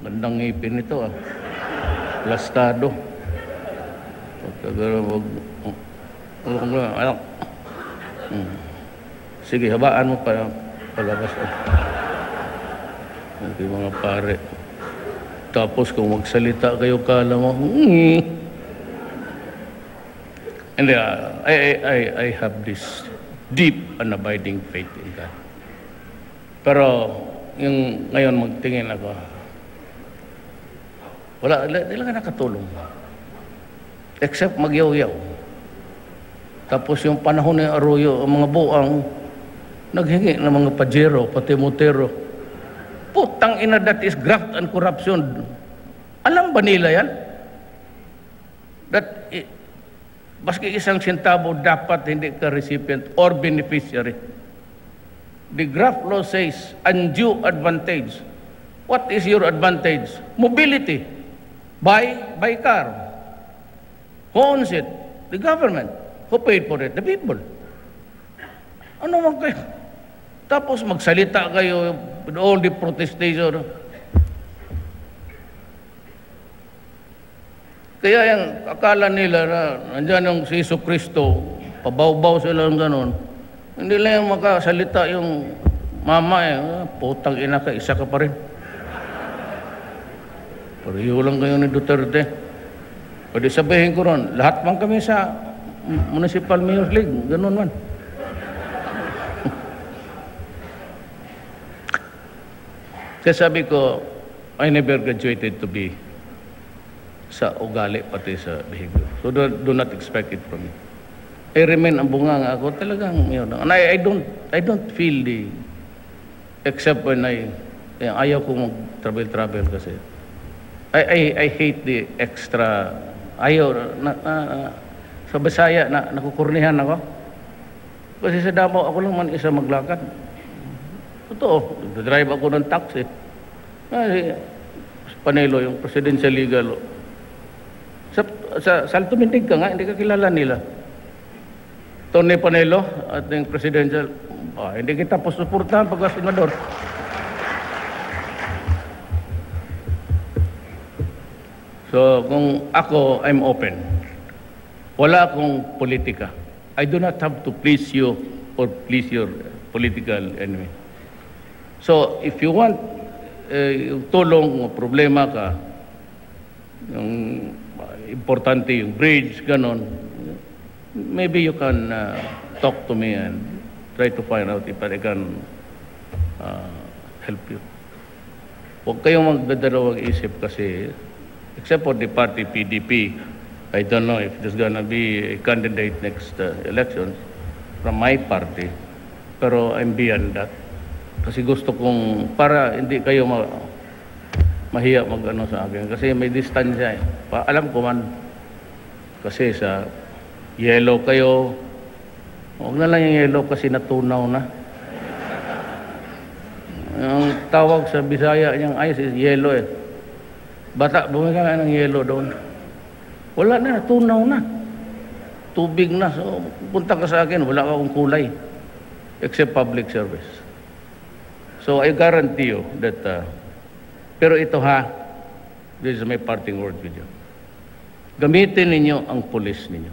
gandang ngipin nito ah. Plastado. Pagka gano'n, sige, habaan mo pa palabas. Hindi mga pare. Tapos kung magsalita kayo, kala mo, And I have this deep and abiding faith in God. Pero yung ngayon magtingin ako, wala, hindi lang nakatulong. Except magyaw-yaw. Tapos yung panahon ng Arroyo, ang mga buang, naghingi ng mga pajero, pati motero. Putang ina, that is graft and corruption. Alam ba nila yan? Baski isang sentabo dapat hindi ka recipient or beneficiary. The graft law says undue advantage. What is your advantage? Mobility. By car. Who owns it? The government. Who paid for it? The people. Ano man kayo? Tapos magsalita kayo with all the protestation. Kaya yung akala nila na nandyan yung si Iso Kristo, pabaw-baw sila ng gano'n, hindi lang yung makasalita yung mama putang ina ka, isa ka pa rin. Pareho lang kayo ni Duterte. Pwede sabihin ko ron, lahat man kami sa Municipal Mayor's League, gano'n man. Kaya sabi ko, I never graduated to be sa ugali pati sa behavior. So do not expect it from me. I remain ang bunganga ako talagang yun. And I don't feel the except when ayaw ko mag-travel kasi I hate the extra ayaw sa Bisaya na nakukurnihan ako. Kasi sa Davao ako lang man isa maglakad. Totoo, drive ako ng taxi. Panelo yung presidential legal sa Salto Mintig ka nga, hindi ka kilala nila. Tony Panelo at yung presidential, hindi kita suportahan pagka senador. So, kung ako, I'm open. Wala akong politika. I do not have to please you or please your political enemy. So, if you want tulong o problema ka, yung importante yung bridge, ganon, maybe you can talk to me and try to find out if I can help you. Huwag kayong magdadalawang isip kasi, except for the party PDP, I don't know if there's gonna be a candidate next elections from my party, pero I'm beyond that. Kasi gusto kong, para hindi kayo mahiya mag-ano sa akin kasi may distansya alam ko man kasi sa yellow kayo, huwag na lang yung yellow kasi natunaw na. Ang tawag sa Bisaya niyang ice is yellow bata bumili ng yellow doon, wala na, natunaw na, tubig na. So punta ka sa akin, wala akong kulay except public service. So I guarantee you that pero ito this is my parting word with you. Gamitin ninyo ang police ninyo.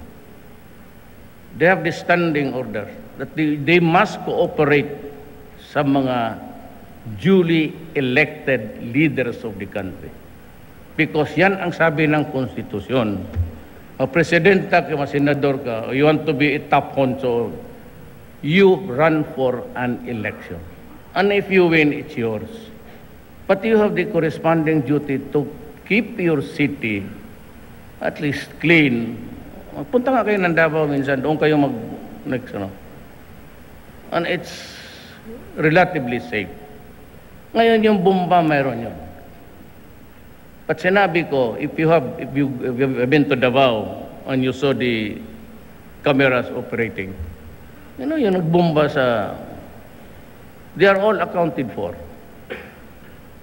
They have this standing order that they must cooperate sa mga duly elected leaders of the country. Because yan ang sabi ng konstitusyon. O presidenta ka, senador ka, you want to be a top honcho, you run for an election. And if you win, it's yours. But you have the corresponding duty to keep your city at least clean. Punta nga kayo ng Davao minsan, doon kayo next. And it's relatively safe. Ngayon yung bomba, mayroon yun. But sinabi ko, if you have been to Davao and you saw the cameras operating, yung nagbomba they are all accounted for.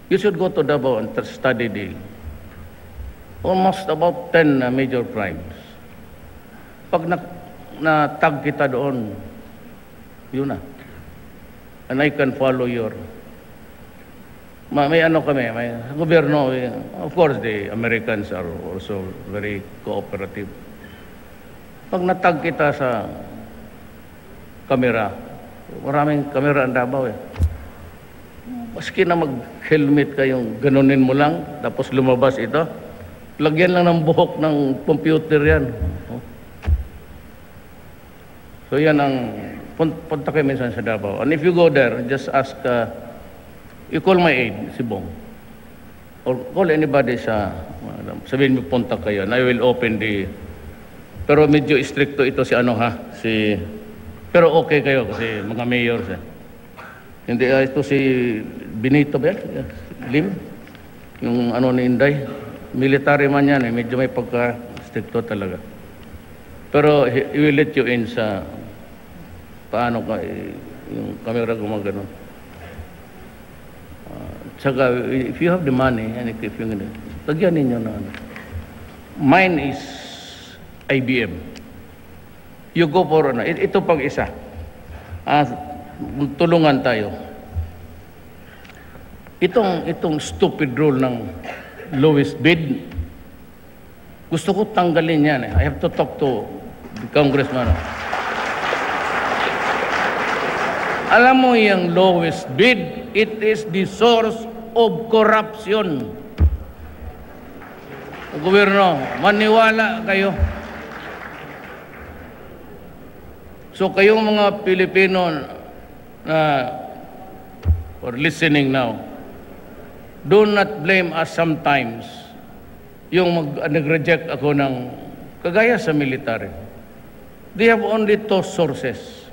You should go to Davao and study almost about 10 major crimes. Pag na-tag kita doon, yun na. And I can follow your... May ano kami, may gobyerno, of course, the Americans are also very cooperative. Pag natag kita sa kamera, maraming kamera ang Davao eh. Maski na mag-helmet kayong ganunin mo lang, tapos lumabas ito, lagyan lang ng buhok ng computer yan. So yan ang, punta kayo minsan sa Davao. And if you go there, just ask, you call my aide, si Bong. Or call anybody sa, sabihin mo punta kayo, and I will open the, pero medyo stricto ito si ano ha, si, pero okay kayo kasi mga mayors eh. Hindi, ito si Benito ba yan? Lim? Yung ano ni Inday? Military man yan eh, medyo may pagka-stricto talaga. Pero he will let you in sa, paano ka, yung camera gumagano. Tsaka, if you have the money, and if you lagyan ninyo na ano. Mine is IBM. You go for, ano, ito pag isa. Tulungan tayo. Itong stupid rule ng lowest bid, gusto ko tanggalin yan eh. I have to talk to the congressman. Alam mo yung lowest bid, it is the source of corruption. Gobyerno, maniwala kayo. So kayong mga Pilipino na or listening now, do not blame us sometimes yung nag-reject ako ng kagaya sa military. They have only two sources.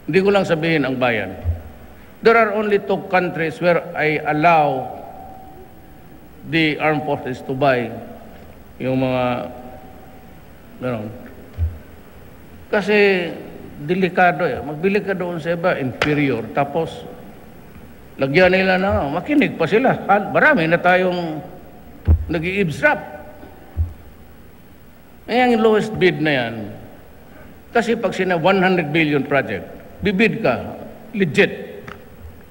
Hindi ko lang sabihin ang bayan. There are only two countries where I allow the armed forces to buy yung mga gano'n. Kasi delikado eh. Magbili ka doon sa iba, inferior. Tapos, lagyan nila na, makinig pa sila. Marami na tayong nag-i-eavesdrop. Yung lowest bid na yan, kasi pag 100 billion project, bibid ka, legit.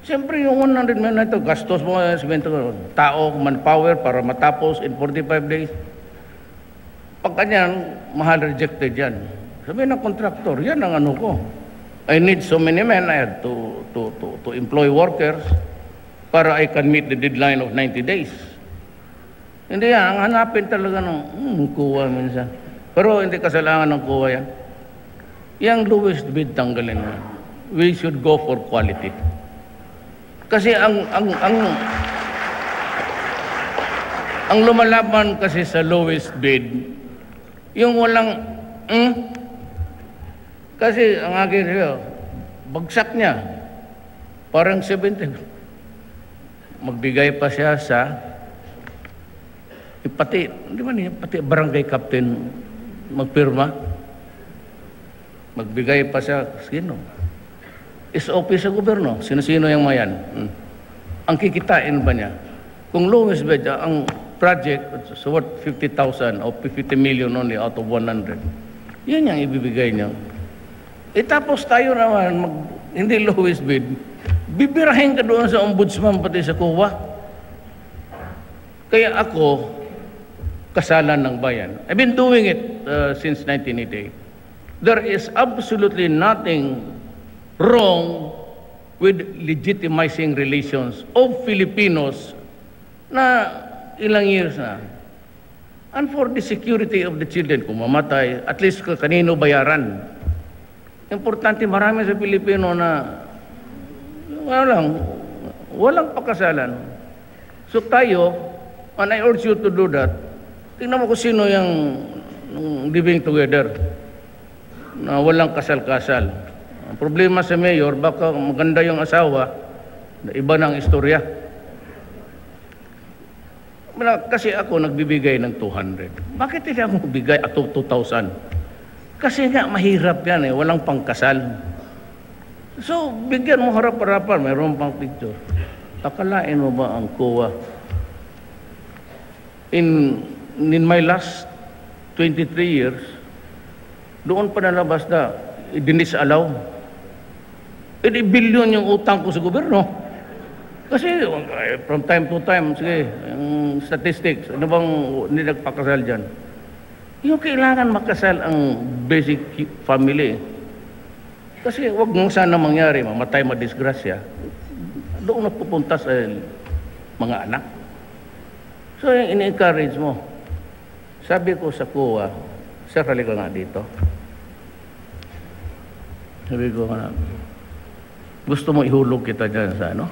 Siyempre yung 100 million na ito, gastos mo, tao, manpower para matapos in 45 days. Pag kanyan, mahal rejected yan. Sabihin ng contractor, yan ang ano ko. I need so many men, I have to employ workers para I can meet the deadline of 90 days. Hindi yan, ang hanapin talaga ng kuha minsan. Pero hindi kasalanan ng kuha yan. Yang lowest bid tanggalin mo. We should go for quality. Kasi ang lumalaban kasi sa lowest bid, yung walang kasi ang akin bagsak niya parang 70. Magbigay pa siya sa pati barangay captain magpirma. Magbigay pa siya sino? SOP sa gobyerno. Sino-sino yung mayan? Ang kikitain ba niya? Kung lowest bid, ang project, so worth 50,000 o 50 million only out of 100. Yan yung ibibigay niya. Tapos tayo naman, hindi lowest bid, bibirahin ka doon sa ombudsman pati sa COA. Kaya ako, kasalan ng bayan. I've been doing it since 1988. There is absolutely nothing wrong with legitimizing relations of Filipinos na ilang years na. And for the security of the children, kung mamatay, at least kanino bayaran. Importante, marami sa Pilipino na walang pakasalan. So tayo, and I urge you to do that, tingnan mo kung sino yung living together na walang kasal-kasal. Ang problema sa mayor, baka maganda yung asawa, na iba ng istorya. Kasi ako nagbibigay ng 200. Bakit hindi ako magbigay at 2,000? Kasi nga mahirap yan eh, walang pangkasal. So, bigyan mo harap-harapan, mayroon pang picture. Akalain mo ba ang COA? In my last 23 years, Doon pa nalabas na dinisallow. Bilyon yung utang ko sa gobyerno. Kasi from time to time, sige, yung statistics, ano bang hindi nagpakasal dyan? Yung kailangan makasal ang basic family. Kasi wag mong sana mangyari, mamatay, madisgrasya. Doon napupunta sa mga anak. So, ini-encourage mo. Sabi ko sa kuwa, sir, halika nga dito. Sabi ko nga, gusto mo ihulog kita dyan sa ano?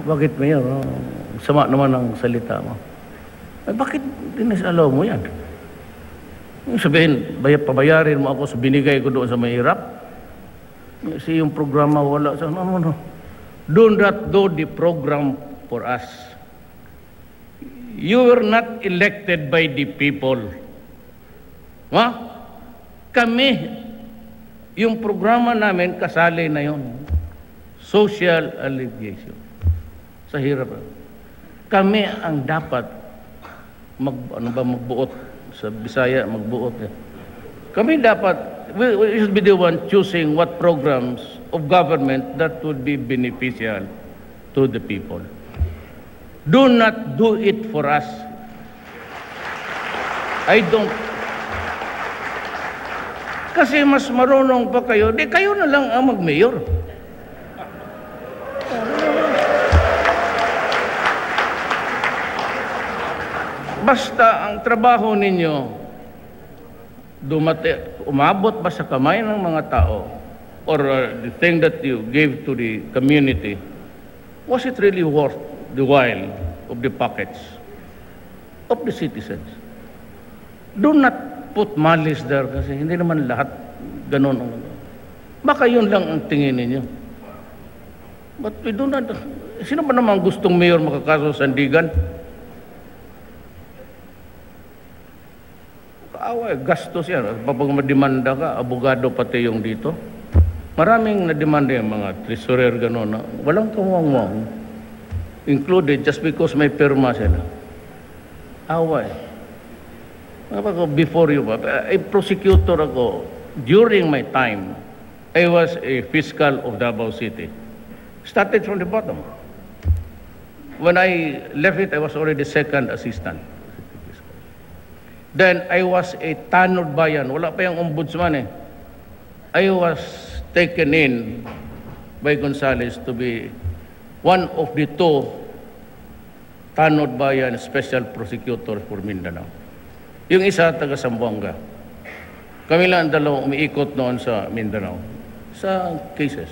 Bakit mayor? Sama naman ang salita mo. Bakit dinisalaw mo yan? Sabihin, pabayarin mo ako sa binigay ko doon sa mahirap? Kasi yung programa wala sa no. Do not do the program for us. You were not elected by the people. Ha? Kami, yung programa namin, kasali na yon. Social alleviation. Sa hirap. Kami ang dapat magbuot sa Bisaya, magbuot. Kami dapat, we should be the one choosing what programs of government that would be beneficial to the people. Do not do it for us. I don't. Kasi mas marunong pa kayo, di kayo na lang ang mag-mayor. Basta ang trabaho ninyo, umabot ba sa kamay ng mga tao, or the thing that you gave to the community, was it really worth the while of the pockets of the citizens? Do not put malice there kasi hindi naman lahat ganun. Baka yun lang ang tingin ninyo. But we do not. Sino ba naman gustong mayor makakaso sa Sandigan? Kaaway, gastos yan. Kapag mademanda ka, abogado pati yung dito. Maraming nademanda yung mga treasurer gano'n na walang kawang-wang included just because may pirma sila. Away. Before you, a prosecutor ako, during my time, I was a fiscal of Davao City. Started from the bottom. When I left it, I was already second assistant. Then I was a tanod bayan. Wala pa yung ombudsman eh. I was taken in by Gonzales to be one of the two tanod bayan special prosecutors for Mindanao. Yung isa taga Zamboanga. Kami lang ang dalawang umiikot noon sa Mindanao sa cases.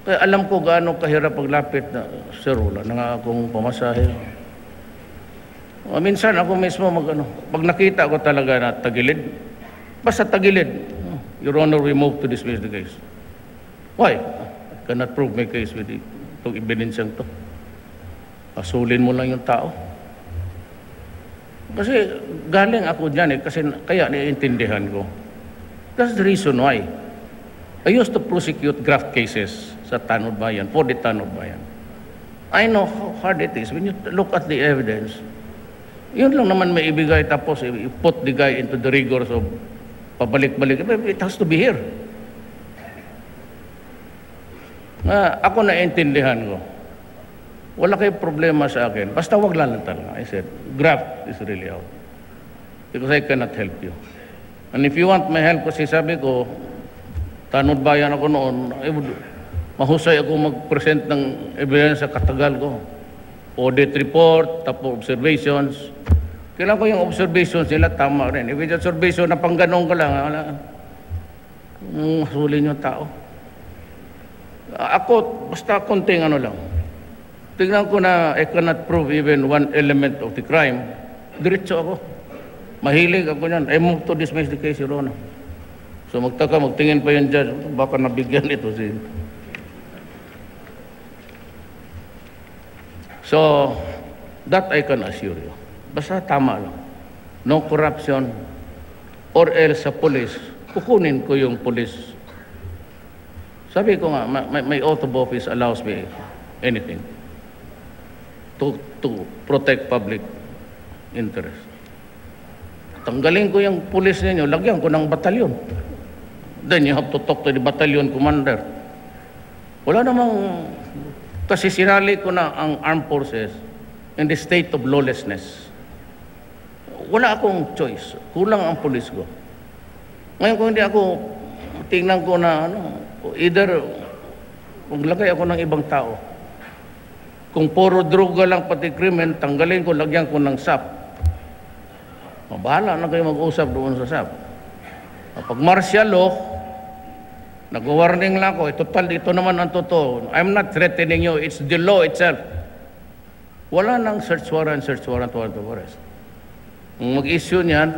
Kaya alam ko gaano kahirap paglapit na sir, wala na nga akong pamasahe. Minsan ako mismo pag nakita ko talaga na tagilid, basta tagilid, Your Honor, we move to dismiss the case. Why? I cannot prove my case with itong ebidensyang to. Pasulin mo lang yung tao. Kasi galing ako dyan kasi kaya naiintindihan ko. That's the reason why I used to prosecute graft cases sa Tanod Bayan, for the Tanod Bayan. I know how hard it is when you look at the evidence. Yun lang naman may ibigay tapos put the guy into the rigors of pabalik-balik. It has to be here. Ako naiintindihan ko. Wala kayong problema sa akin. Basta wag lang talaga. I said, graft is really out. Because I cannot help you. And if you want my help, kasi sabi ko, Tanod Bayan ako noon, mahusay ako mag-present ng evidence sa katagal ko. Audit report, tapos observations. Kailangan ko yung observations nila, tama rin. If it's observation na pang ganun ka lang, masulin yung tao. Ako, basta konting lang. Tingnan ko na I cannot prove even one element of the crime. Diretso ako. Mahilig ako yan. I move to dismiss the case, Your Honor. So magtingin pa yung judge, baka nabigyan ito si... So, that I can assure you. Basta tama lang. No corruption or else sa police, kukunin ko yung police. Sabi ko nga, my oath of office allows me anything to protect public interest. tanggalin ko yung pulis ninyo, lagyan ko ng batalyon. Then you have to talk to the battalion commander. Wala namang, kasi sinali ko na ang armed forces in the state of lawlessness. Wala akong choice. Kulang ang pulis ko. Ngayon kung hindi ako, tingnan ko na, either, maglagay ako ng ibang tao. Kung puro droga lang pati krimen, tanggalin ko, lagyan ko ng SAP. Bahala na kayo mag-usap doon sa SAP. Pag martial law, nag-warning lang ako, total, ito naman ang totoo. I'm not threatening you, it's the law itself. Wala nang search warrant of arrest. Kung mag-issue niyan,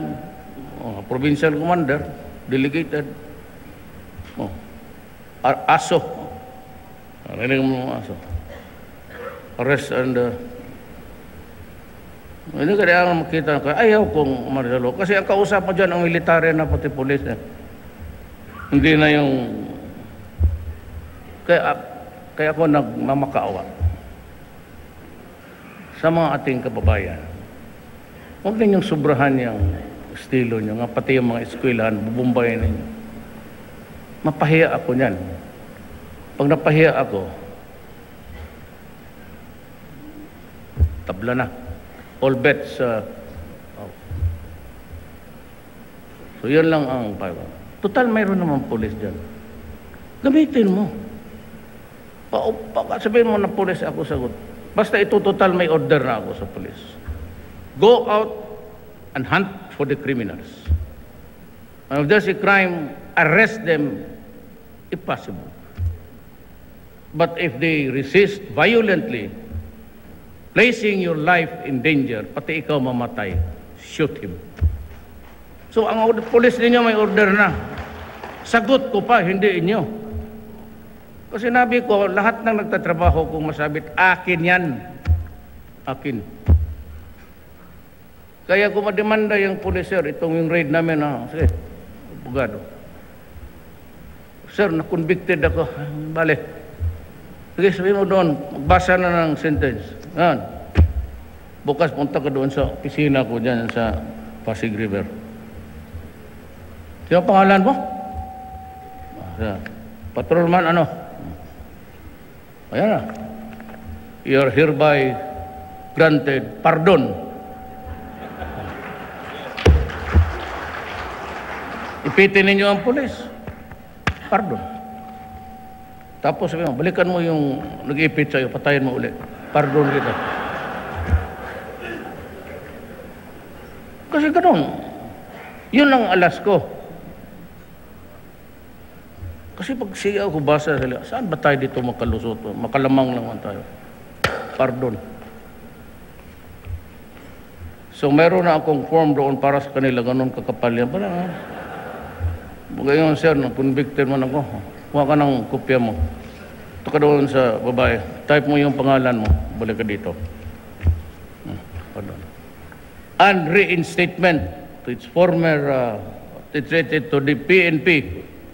provincial commander, delegated, ASO. Rinig mo ASO. Arrest and hindi ka rin makita ko, ayaw kong martial law. Kasi ang kausap mo dyan, ang military na pati polis. Hindi na yung... Kaya ako nagmamakaawa sa mga ating kababayan. Huwag ninyong sobrahan yung estilo nyo, nga pati yung mga eskwelahan, bubumbayin ninyo. Mapahiya ako niyan. Pag napahiya ako, tabla na. All bets. So, yun lang ang total, mayroon naman pulis dyan. Gamitin mo. Sabihin mo na pulis ako sagot. Basta ito total, may order na ako sa pulis. Go out and hunt for the criminals. And if there's a crime, arrest them if possible. But if they resist violently, placing your life in danger, pati ikaw mamatay, shoot him. So ang pulis ninyo may order na. Sagot ko pa, hindi inyo. Kasi sinabi ko, lahat ng nagtatrabaho kung masabit, akin yan. Akin. Kaya kung mademanda yung pulis, sir, itong yung raid namin, sige, abogado. Sir, na-convicted ako. Bale. Sige, sabihin mo doon, magbasa na ng sentence. Yan. Bukas punta ka doon sa opisina ko dyan sa Pasig River. Sino pangalan mo? Patrolman, ano? Ayan na. You are hereby granted pardon. Ipitin ninyo ang pulis. Pardon. Tapos sabi mo, balikan mo yung nag-ipit sa'yo, patayin mo ulit. Pardon kita. Kasi ganun. Yun ang alas ko. Kasi pag siya ako basa sila, saan ba tayo dito makalusot? Makalamang lang tayo. Pardon. So meron na akong form doon para sa kanila, ganun kakapal yan. Parang, ngayon sir, convicted man ako. Kuha ka ng kopya mo. Ito ka doon sa babae. Type mo yung pangalan mo. Balik ka dito. Pardon. And reinstatement to its former, treated to the PNP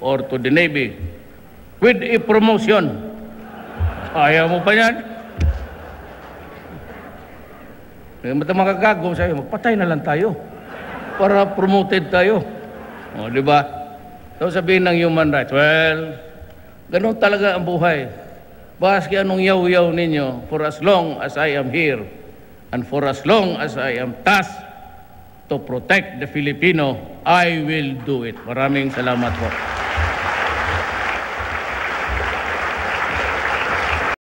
or to the Navy with a promotion. Ayaw mo pa yan? Mata makagago sa'yo, magpatay na lang tayo para promoted tayo. O, di ba? So sabihin ng human rights, well, ganun talaga ang buhay. Baski anong yaw-yaw ninyo, for as long as I am here and for as long as I am tasked to protect the Filipino, I will do it. Maraming salamat po.